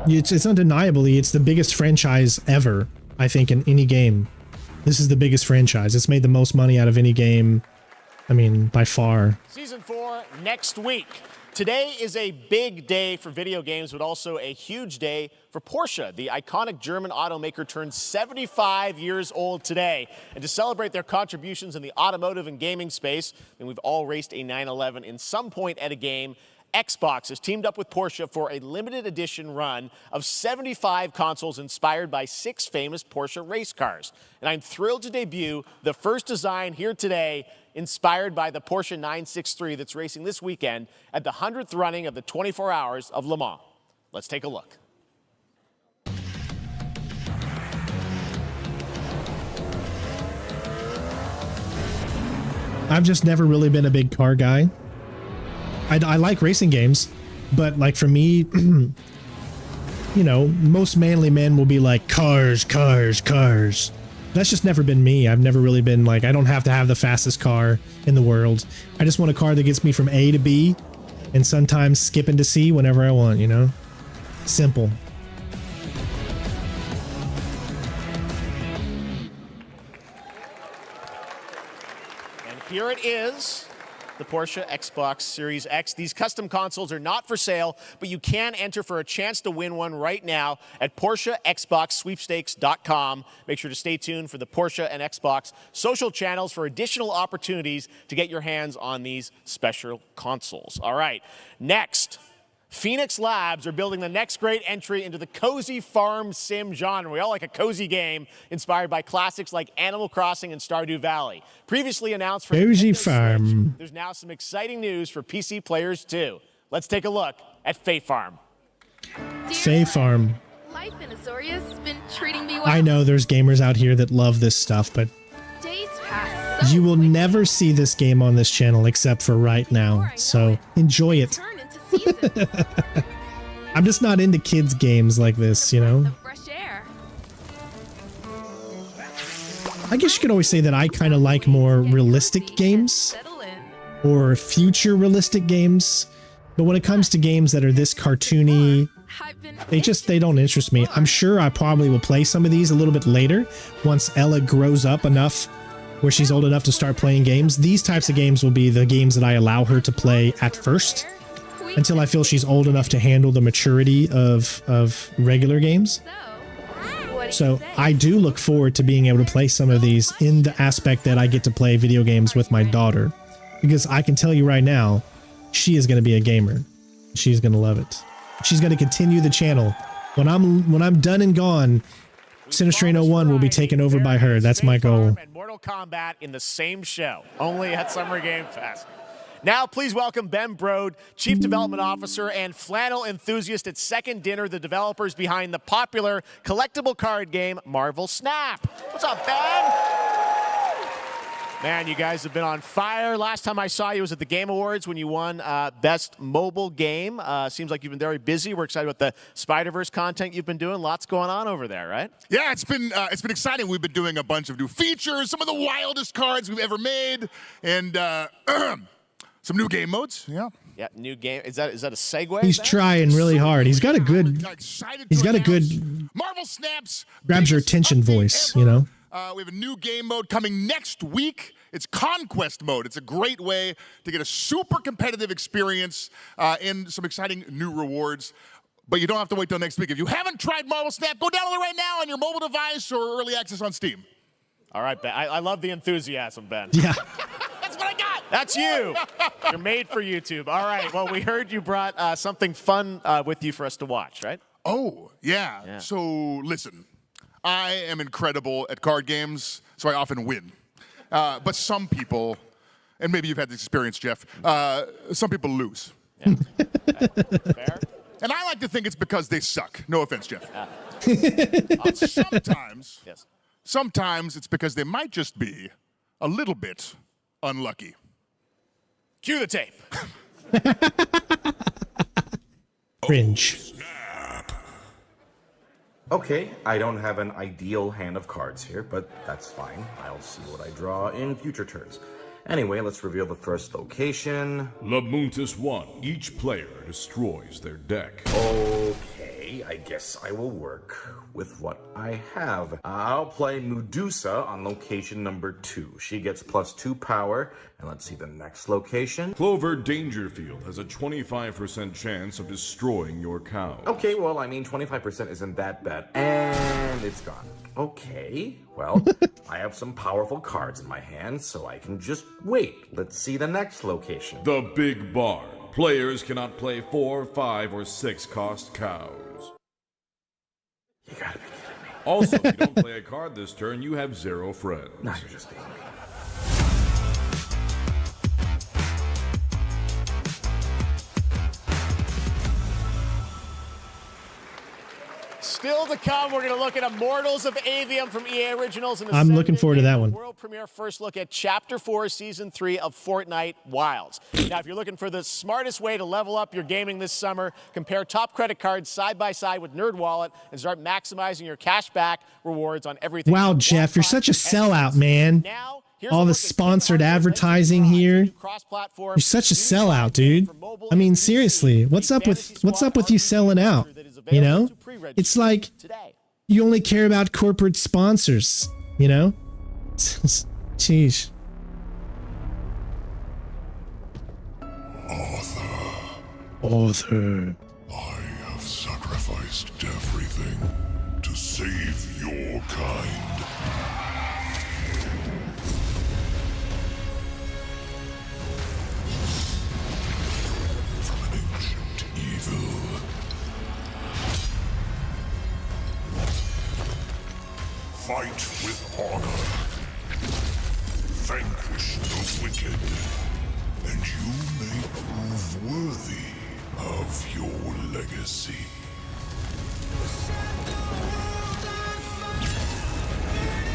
It's undeniably, it's the biggest franchise ever, I think, in any game. This is the biggest franchise. It's made the most money out of any game, I mean, by far. Season 4 next week. Today is a big day for video games, but also a huge day for Porsche. The iconic German automaker turns 75 years old today. And to celebrate their contributions in the automotive and gaming space, and we've all raced a 911 in some point at a game, Xbox has teamed up with Porsche for a limited edition run of 75 consoles inspired by 6 famous Porsche race cars. And I'm thrilled to debut the first design here today inspired by the Porsche 963 that's racing this weekend at the 100th running of the 24 Hours of Le Mans. Let's take a look. I've just never really been a big car guy. I like racing games, but like for me, you know, most manly men will be like, cars, cars, cars. That's just never been me. I've never really been like, I don't have to have the fastest car in the world. I just want a car that gets me from A to B and sometimes skip into C whenever I want, you know? Simple. And here it is. The Porsche Xbox Series X. These custom consoles are not for sale, but you can enter for a chance to win one right now at PorscheXboxSweepstakes.com. Make sure to stay tuned for the Porsche and Xbox social channels for additional opportunities to get your hands on these special consoles. All right, next. Phoenix Labs are building the next great entry into the cozy farm sim genre. We all like a cozy game inspired by classics like Animal Crossing and Stardew Valley. Previously announced for Cozy Farm. There's now some exciting news for PC players too. Let's take a look at Fae Farm. Fae Farm. Life in Azoria's been treating me well. I know there's gamers out here that love this stuff, but Days pass you will never see this game on this channel except for right now. So enjoy it. I'm just not into kids games like this, you know? I guess you could always say that I kind of like more realistic games or future realistic games. But when it comes to games that are this cartoony, they don't interest me. I'm sure I probably will play some of these a little bit later once Ella grows up enough where she's old enough to start playing games. These types of games will be the games that I allow her to play at first, until I feel she's old enough to handle the maturity of regular games. So I do look forward to being able to play some of these in the aspect that I get to play video games with my daughter. Because I can tell you right now, she is going to be a gamer. She's going to love it. She's going to continue the channel. When I'm done and gone, Sinistrain 01 will be taken over by her. That's my goal. And Mortal Kombat in the same show, only at Summer Game Fest. Now, please welcome Ben Brode, Chief Development Officer and flannel enthusiast at Second Dinner, the developers behind the popular collectible card game Marvel Snap. What's up, Ben? Man, you guys have been on fire. Last time I saw you was at the Game Awards when you won Best Mobile Game. Seems like you've been very busy. We're excited about the Spider-Verse content you've been doing. Lots going on over there, right? Yeah, it's been exciting. We've been doing a bunch of new features, some of the wildest cards we've ever made, and some new game modes. Yeah. Yeah, new game. Is that a segue? He's trying really hard. He's got a good Marvel Snaps. grabs your attention voice, you know. We have a new game mode coming next week. It's Conquest mode. It's a great way to get a super competitive experience and some exciting new rewards. But you don't have to wait till next week. If you haven't tried Marvel Snap, go download it right now on your mobile device or early access on Steam. All right, Ben. I love the enthusiasm, Ben. Yeah. That's what I got. That's you. You're made for YouTube. All right. Well, we heard you brought something fun with you for us to watch, right? Oh, yeah. So, listen. I am incredible at card games, so I often win. But some people, and maybe you've had this experience, Jeff, some people lose. Yeah. Fair. And I like to think it's because they suck. No offense, Jeff. Sometimes it's because they might just be a little bit unlucky. Cue the tape. Cringe. Okay, I don't have an ideal hand of cards here, but that's fine. I'll see what I draw in future turns. Anyway, let's reveal the first location. Labuntus 1. Each player destroys their deck. Okay, I guess I will work with what I have. I'll play Medusa on location number 2. She gets +2 power. And let's see the next location. Clover Dangerfield has a 25% chance of destroying your cow. Okay, well, I mean, 25% isn't that bad. And it's gone. Okay, well, I have some powerful cards in my hand, so I can just wait. Let's see the next location. The Big Barn. Players cannot play 4, 5, or 6 cost cows. You gotta be kidding me. Also, if you don't play a card this turn, you have 0 friends. No, you're just being mean. Still to come, we're going to look at Immortals of Aveum from EA Originals. And I'm looking forward to that one. World premiere first look at Chapter 4, Season 3 of Fortnite Wilds. Now, if you're looking for the smartest way to level up your gaming this summer, compare top credit cards side by side with NerdWallet and start maximizing your cash back rewards on everything. Wow, Jeff, you're such a sellout, man. All the sponsored advertising here. You're such a sellout, dude. I mean, seriously, what's up with you selling out? You know? It's like you only care about corporate sponsors, you know? Jeez. Arthur. I have sacrificed everything to save your kind. From an ancient evil. Fight with honor. Vanquish the wicked. And you may prove worthy of your legacy.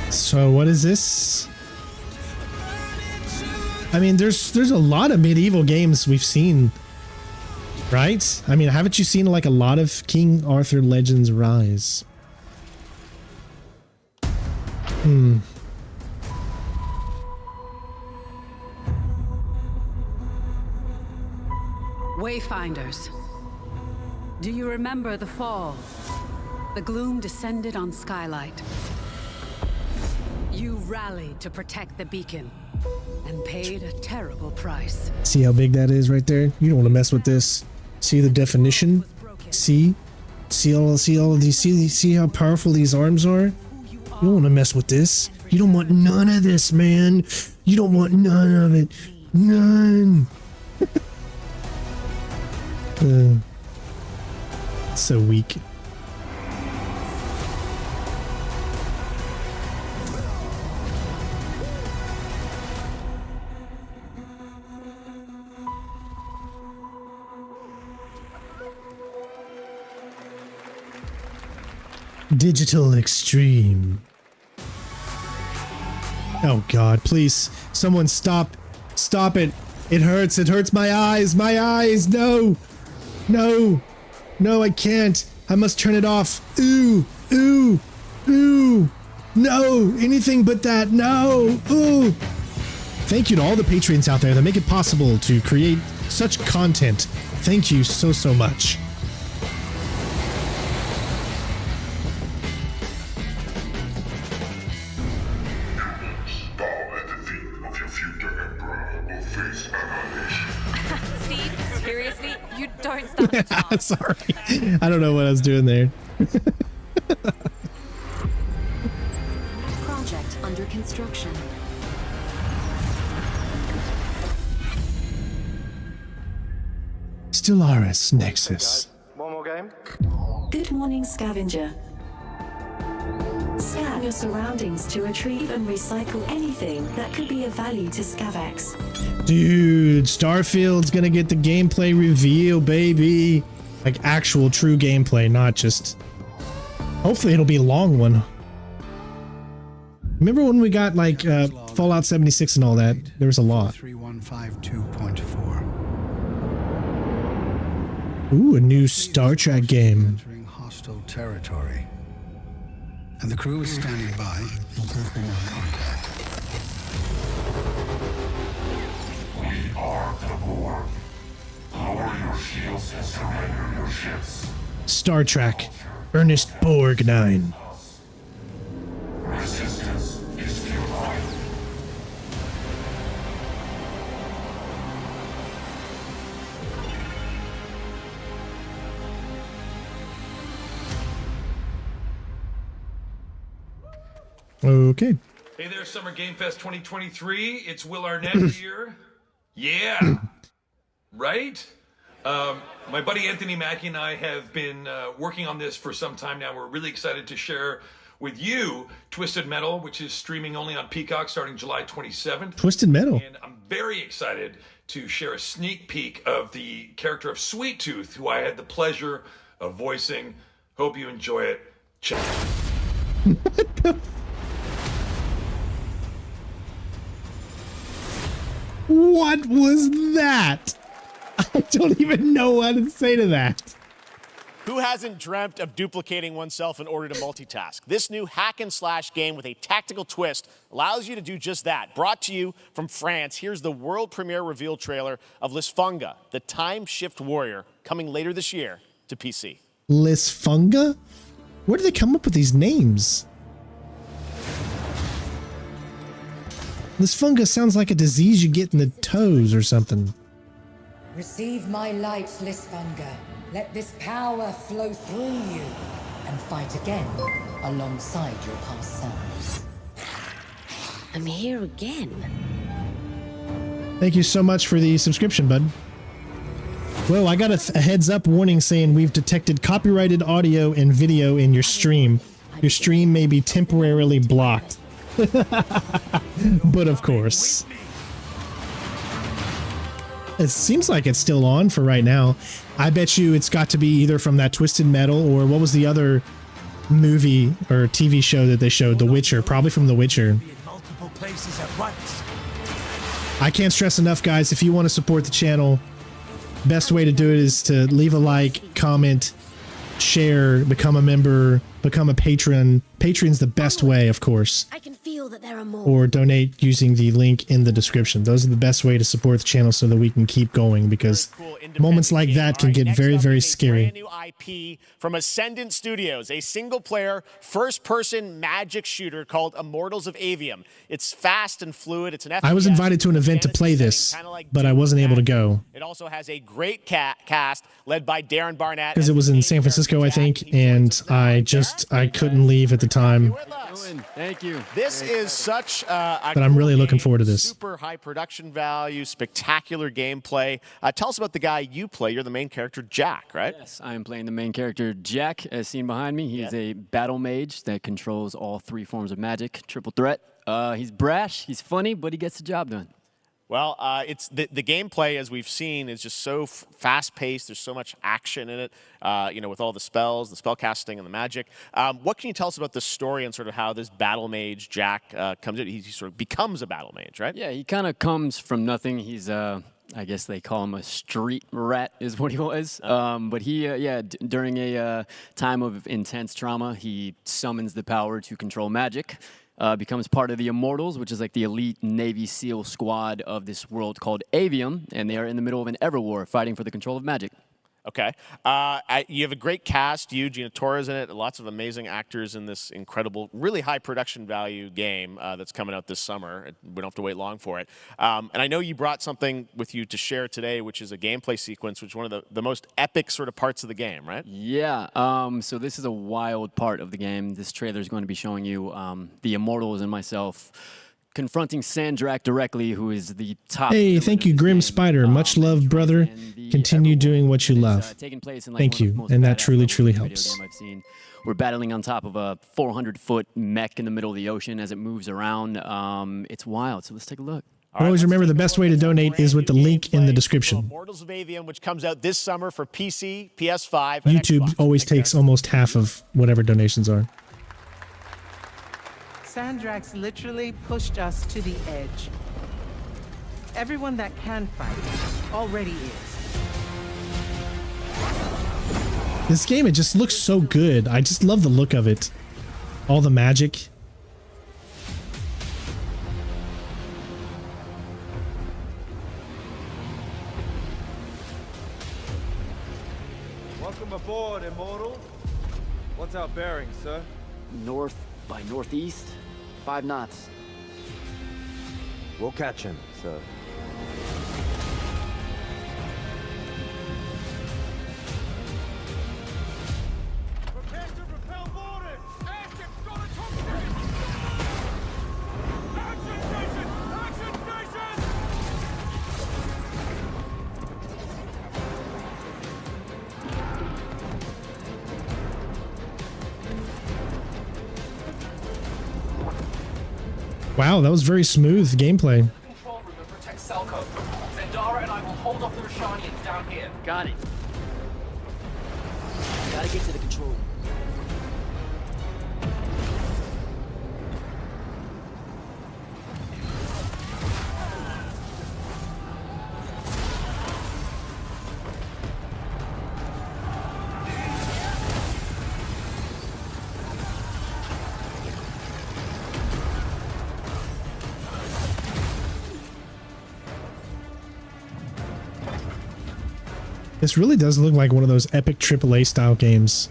So what is this? I mean, there's a lot of medieval games we've seen, right? I mean, haven't you seen like a lot of King Arthur Legends Rise? Wayfinders. Do you remember the fall? The gloom descended on Skylight. You rallied to protect the beacon and paid a terrible price. See how big that is right there? You don't want to mess with this. See the definition? See all of these, see how powerful these arms are? You don't want to mess with this. You don't want none of this, man. You don't want none of it. None. So weak. Digital Extreme. Oh God, please. Someone stop. Stop it. It hurts. It hurts my eyes. My eyes. No. No. No, I can't. I must turn it off. Ooh. Ooh. Ooh. No. Anything but that. No. Ooh. Thank you to all the patrons out there that make it possible to create such content. Thank you so, so much. Steve, seriously? You don't start the talk. Sorry. I don't know what I was doing there. Project under construction. Stellaris Nexus. One more game? Good morning, Scavenger. Scan your surroundings to retrieve and recycle anything that could be of value to Scavax. Dude, Starfield's gonna get the gameplay reveal, baby. Like actual true gameplay, not just... Hopefully it'll be a long one. Remember when we got like Fallout 76 and all that? There was a lot. 3152.4. Ooh, a new Star Trek game. Entering hostile territory. And the crew is standing by. We are the Boon. Lower your shields and surrender your ships. Star Trek. Ernest Borgnine. Resistance is futile. Okay. Hey there, Summer Game Fest 2023. It's Will Arnett here. Yeah. Right? My buddy Anthony Mackie and I have been working on this for some time now. We're really excited to share with you Twisted Metal, which is streaming only on Peacock starting July 27th. Twisted Metal. And I'm very excited to share a sneak peek of the character of Sweet Tooth, who I had the pleasure of voicing. Hope you enjoy it. Check it out. What was that? I don't even know what to say to that. Who hasn't dreamt of duplicating oneself in order to multitask? This new hack and slash game with a tactical twist allows you to do just that. Brought to you from France, here's the world premiere reveal trailer of Lysfunga, the time shift warrior, coming later this year to PC. Lysfunga? Where do they come up with these names? Lysfunga sounds like a disease you get in the toes or something. Receive my light, Lysfunga. Let this power flow through you and fight again alongside your past selves. I'm here again. Thank you so much for the subscription, bud. Well, I got a heads up warning saying we've detected copyrighted audio and video in your stream. Your stream may be temporarily blocked. But of course. It seems like it's still on for right now. I bet you it's got to be either from that Twisted Metal or what was the other movie or TV show that they showed? The Witcher. Probably from The Witcher. I can't stress enough, guys, if you want to support the channel, best way to do it is to leave a like, comment, share, become a member, become a patron. Patron's the best way, of course. I can feel that there are more. Or donate using the link in the description. Those are the best way to support the channel so that we can keep going, because moments like that can get very, very scary. Brand new IP from Ascendant Studios, a single-player, first-person magic shooter called Immortals of Aveum. It's fast and fluid. It's an FPS. I was invited to an event to play this, but I wasn't able to go. It also has a great cast led by Darren Barnett. Because it was in San Francisco, I think, and I couldn't leave at the time. Thank you. This is such a But I'm really looking forward to this. super high production value, spectacular gameplay. Tell us about the guy you play. You're the main character, Jack, right? Yes, I am playing the main character, Jack, as seen behind me. He is a battle mage that controls all three forms of magic, triple threat. He's brash, he's funny, but he gets the job done. Well, it's the gameplay, as we've seen, is just so fast-paced. There's so much action in it, with all the spells, the spell casting, and the magic. What can you tell us about the story and sort of how this battle mage, Jack, comes in? He sort of becomes a battle mage, right? Yeah, he kind of comes from nothing. He's, I guess they call him a street rat is what he was. But he, during a time of intense trauma, he summons the power to control magic. Becomes part of the Immortals, which is like the elite Navy SEAL squad of this world called Aveum, and they are in the middle of an Everwar fighting for the control of magic. Okay. You have a great cast. You, Gina Torres in it. Lots of amazing actors in this incredible, really high production value game that's coming out this summer. We don't have to wait long for it. And I know you brought something with you to share today, which is a gameplay sequence, which is one of the most epic sort of parts of the game, right? Yeah. So this is a wild part of the game. This trailer is going to be showing you the Immortals and myself confronting Sandrak directly, who is the top. Hey, thank you, Grim Spider. Much love, brother. Continue doing what you love. Thank you, and that truly, truly helps. We're battling on top of a 400-foot mech in the middle of the ocean as it moves around. It's wild, so let's take a look. Always remember the best way to donate is with the link in the description. Immortals of Aveum, which comes out this summer for PC, PS5, and YouTube Xbox. always takes almost half of whatever donations are. Sandrax literally pushed us to the edge. Everyone that can fight already is. This game, it just looks so good. I just love the look of it. All the magic. Welcome aboard, Immortal. What's our bearing, sir? North by northeast, 5 knots. We'll catch him, sir. Prepare to repel boarders! Airship's got a toxin! Action station! Action station! Wow, that was very smooth gameplay. Control room and protect Selco. Zendara and I will hold off the Rashanians down here. Got it. Gotta get to the control room. This really does look like one of those epic AAA style games.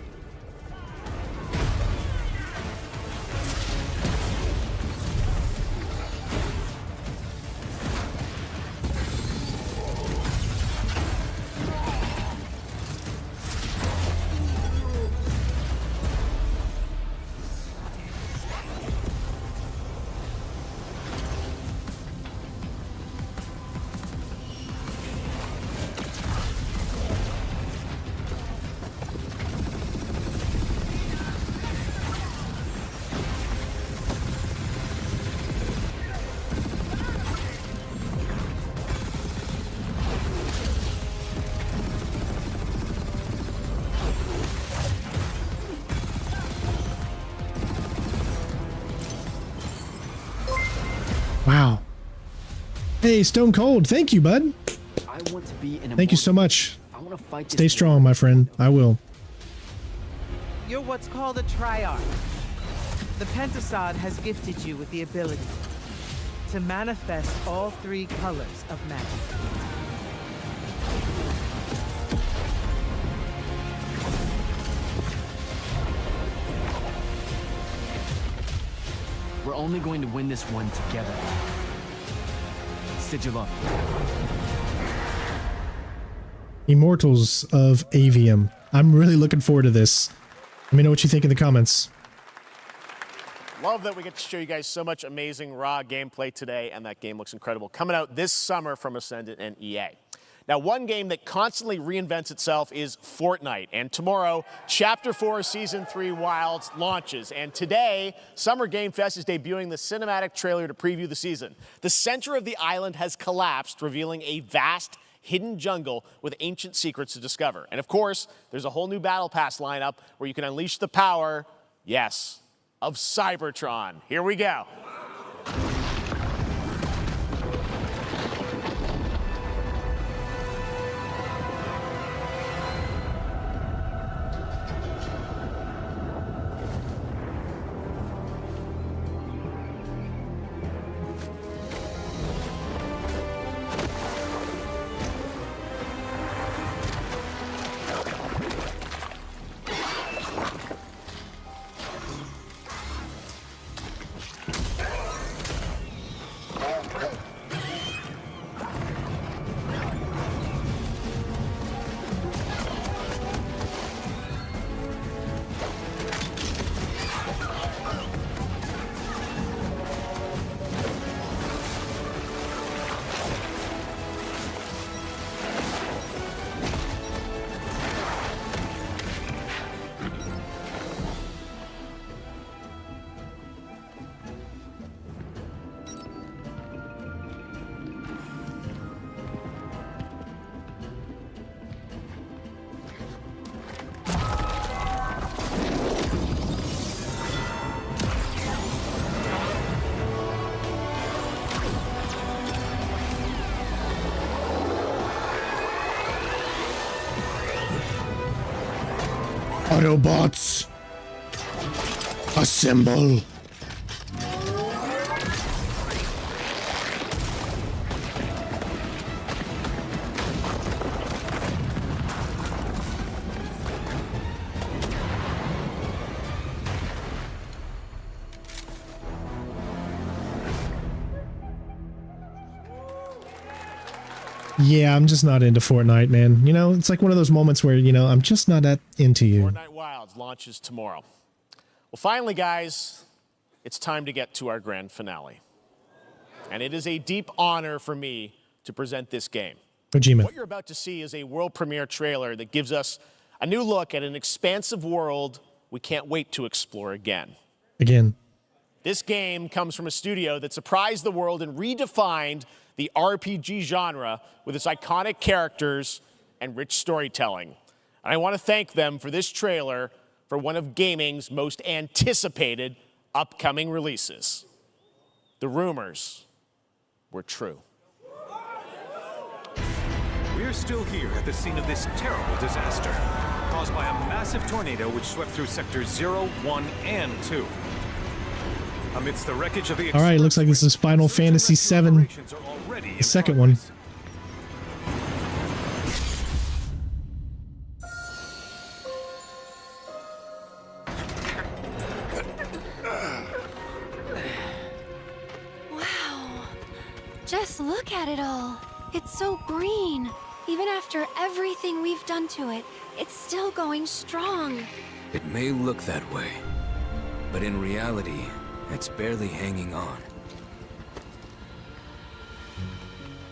Wow. Hey, Stone Cold. Thank you, bud. I want to be an Thank you so much. I want to fight this Stay strong, my friend. I will. You're what's called a triarch. The Pentasod has gifted you with the ability to manifest all 3 colors of magic. We're only going to win this one together. Sigil up. Immortals of Aveum. I'm really looking forward to this. Let me know what you think in the comments. Love that we get to show you guys so much amazing raw gameplay today, and that game looks incredible. Coming out this summer from Ascendant and EA. Now, one game that constantly reinvents itself is Fortnite. And tomorrow, Chapter 4 Season 3 Wilds launches. And today, Summer Game Fest is debuting the cinematic trailer to preview the season. The center of the island has collapsed, revealing a vast hidden jungle with ancient secrets to discover. And of course, there's a whole new Battle Pass lineup where you can unleash the power, yes, of Cybertron. Here we go. Autobots, assemble. Yeah, I'm just not into Fortnite, man. You know, it's like one of those moments where, you know, I'm just not that into you. Fortnite Wilds launches tomorrow. Well, finally, guys, it's time to get to our grand finale. And it is a deep honor for me to present this game. Kojima. What you're about to see is a world premiere trailer that gives us a new look at an expansive world we can't wait to explore again. This game comes from a studio that surprised the world and redefined the RPG genre with its iconic characters and rich storytelling. And I want to thank them for this trailer for one of gaming's most anticipated upcoming releases. The rumors were true. We're still here at the scene of this terrible disaster, caused by a massive tornado which swept through sectors 0, 1, and 2. Amidst the wreckage of the All right, looks like this is Final Fantasy VII, the second one. Wow. Just look at it all. It's so green. Even after everything we've done to it, it's still going strong. It may look that way, but in reality, it's barely hanging on.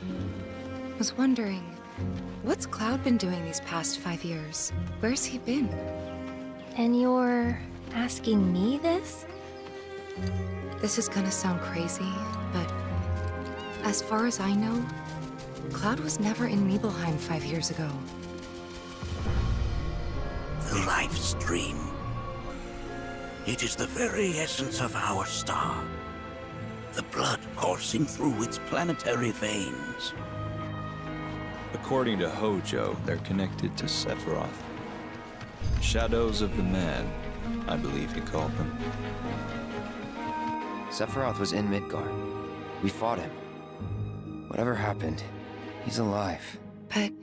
I was wondering, what's Cloud been doing these past 5 years? Where's he been? And you're asking me this? This is gonna sound crazy, but as far as I know, Cloud was never in Nibelheim 5 years ago. The life stream. It is the very essence of our star. The blood coursing through its planetary veins. According to Hojo, they're connected to Sephiroth. Shadows of the Man, I believe he called them. Sephiroth was in Midgard. We fought him. Whatever happened, he's alive. But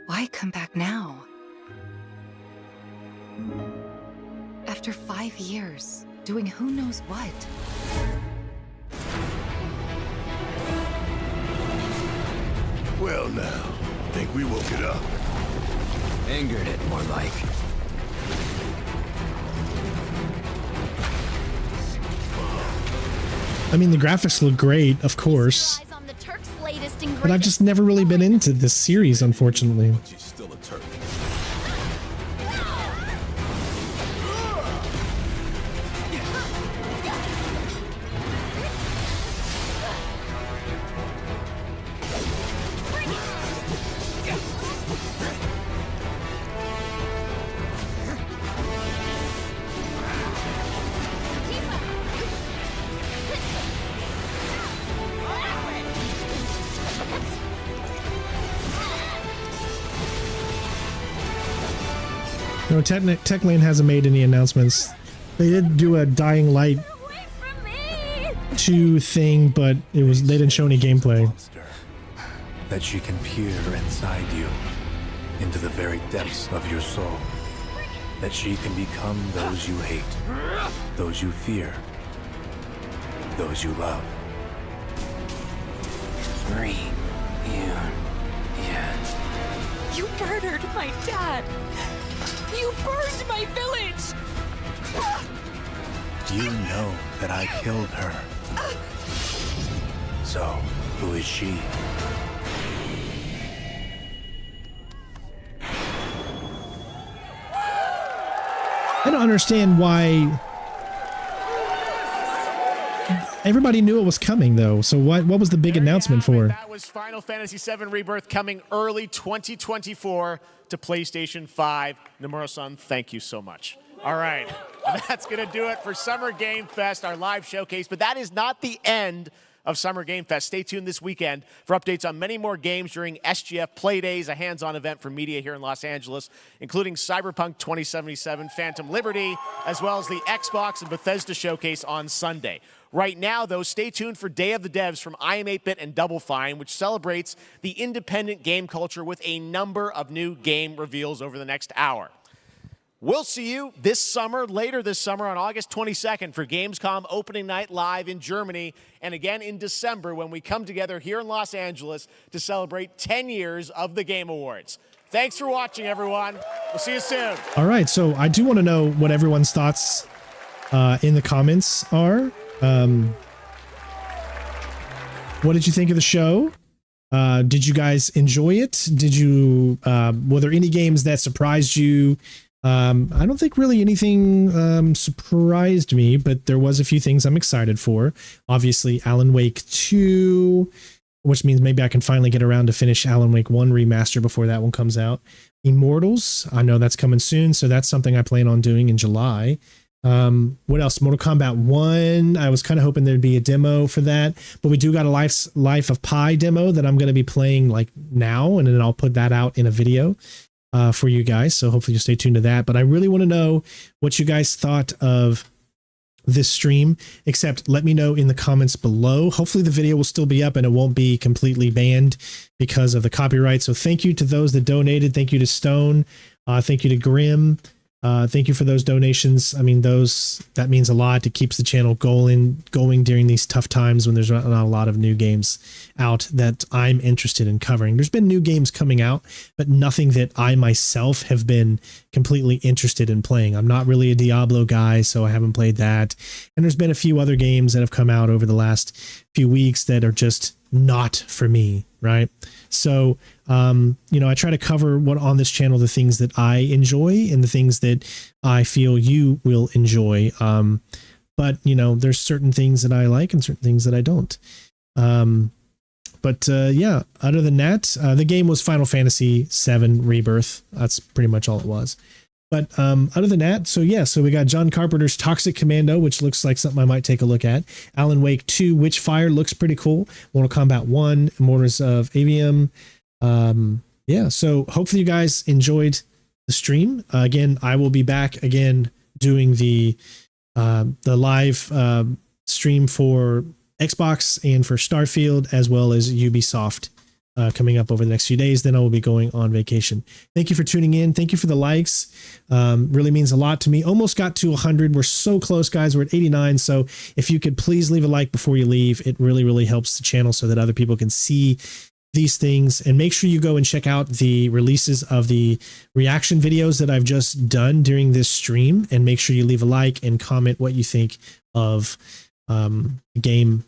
why come back now? After 5 years, doing who knows what. Well now, think we woke it up. Angered it, more like. I mean, the graphics look great, of course. On the Turk's latest everlasting But I've just never really been into this series, unfortunately. She's still a turtle. No, Techland hasn't made any announcements. They did do a Dying Light 2 thing, but they didn't show any gameplay. That she can peer inside you, into the very depths of your soul. That she can become those you hate, those you fear, those you love. Free. You murdered my dad! You burned my village! You know that I killed her. So, who is she? I don't understand why everybody knew it was coming, though. So what was the big announcement for? That was Final Fantasy VII Rebirth coming early 2024 to PlayStation 5. Nomura-san, thank you so much. All right, that's going to do it for Summer Game Fest, our live showcase. But that is not the end of Summer Game Fest. Stay tuned this weekend for updates on many more games during SGF Play Days, a hands-on event for media here in Los Angeles, including Cyberpunk 2077, Phantom Liberty, as well as the Xbox and Bethesda showcase on Sunday. Right now, though, stay tuned for Day of the Devs from IM8bit and Double Fine, which celebrates the independent game culture with a number of new game reveals over the next hour. We'll see you this summer, later this summer on August 22nd for Gamescom opening night live in Germany, and again in December when we come together here in Los Angeles to celebrate 10 years of the Game Awards. Thanks for watching, everyone. We'll see you soon. All right, so I do want to know what everyone's thoughts in the comments are. What did you think of the show? Did you guys enjoy it? Were there any games that surprised you? I don't think really anything surprised me, but there was a few things I'm excited for. Obviously, Alan Wake 2, which means maybe I can finally get around to finish Alan Wake 1 remaster before that one comes out. Immortals, I know that's coming soon, so that's something I plan on doing in July. What else? Mortal Kombat 1. I was kind of hoping there'd be a demo for that, but we do got a Life of Pi demo that I'm going to be playing like now, and then I'll put that out in a video for you guys. So hopefully you'll stay tuned to that. But I really want to know what you guys thought of this stream, except let me know in the comments below. Hopefully the video will still be up and it won't be completely banned because of the copyright. So thank you to those that donated. Thank you to Stone. Thank you to Grim. Thank you for those donations. I mean, that means a lot. It keeps the channel going during these tough times when there's not a lot of new games out that I'm interested in covering. There's been new games coming out, but nothing that I myself have been completely interested in playing. I'm not really a Diablo guy, so I haven't played that. And there's been a few other games that have come out over the last few weeks that are just not for me, right? So, I try to cover on this channel the things that I enjoy and the things that I feel you will enjoy. But there's certain things that I like and certain things that I don't. Yeah, other than that, the game was Final Fantasy VII Rebirth. That's pretty much all it was. But other than that, so we got John Carpenter's Toxic Commando, which looks like something I might take a look at. Alan Wake 2, Witchfire looks pretty cool. Mortal Kombat 1, Immortals of Aveum. So hopefully you guys enjoyed the stream. Again, I will be back again doing the live stream for Xbox and for Starfield, as well as Ubisoft. Coming up over the next few days. Then I will be going on vacation. Thank you for tuning in. Thank you for the likes. Really means a lot to me. Almost got to 100. We're so close, guys. We're at 89. So if you could please leave a like before you leave, it really, really helps the channel so that other people can see these things. And make sure you go and check out the releases of the reaction videos that I've just done during this stream. And make sure you leave a like and comment what you think of the game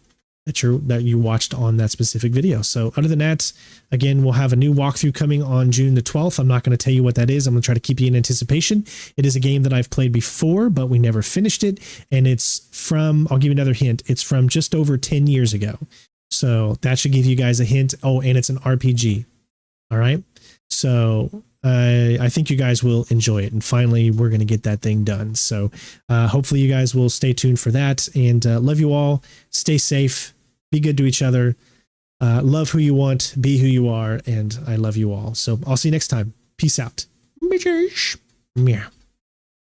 that you watched on that specific video. So other than that, again, we'll have a new walkthrough coming on June the 12th. I'm not going to tell you what that is. I'm going to try to keep you in anticipation. It is a game that I've played before, but we never finished it. And it's from, I'll give you another hint. It's from just over 10 years ago. So that should give you guys a hint. Oh, and it's an RPG. All right. So I think you guys will enjoy it. And finally, we're going to get that thing done. So hopefully you guys will stay tuned for that. And love you all. Stay safe. Be good to each other. Love who you want. Be who you are. And I love you all. So I'll see you next time. Peace out. Bitches. Meow.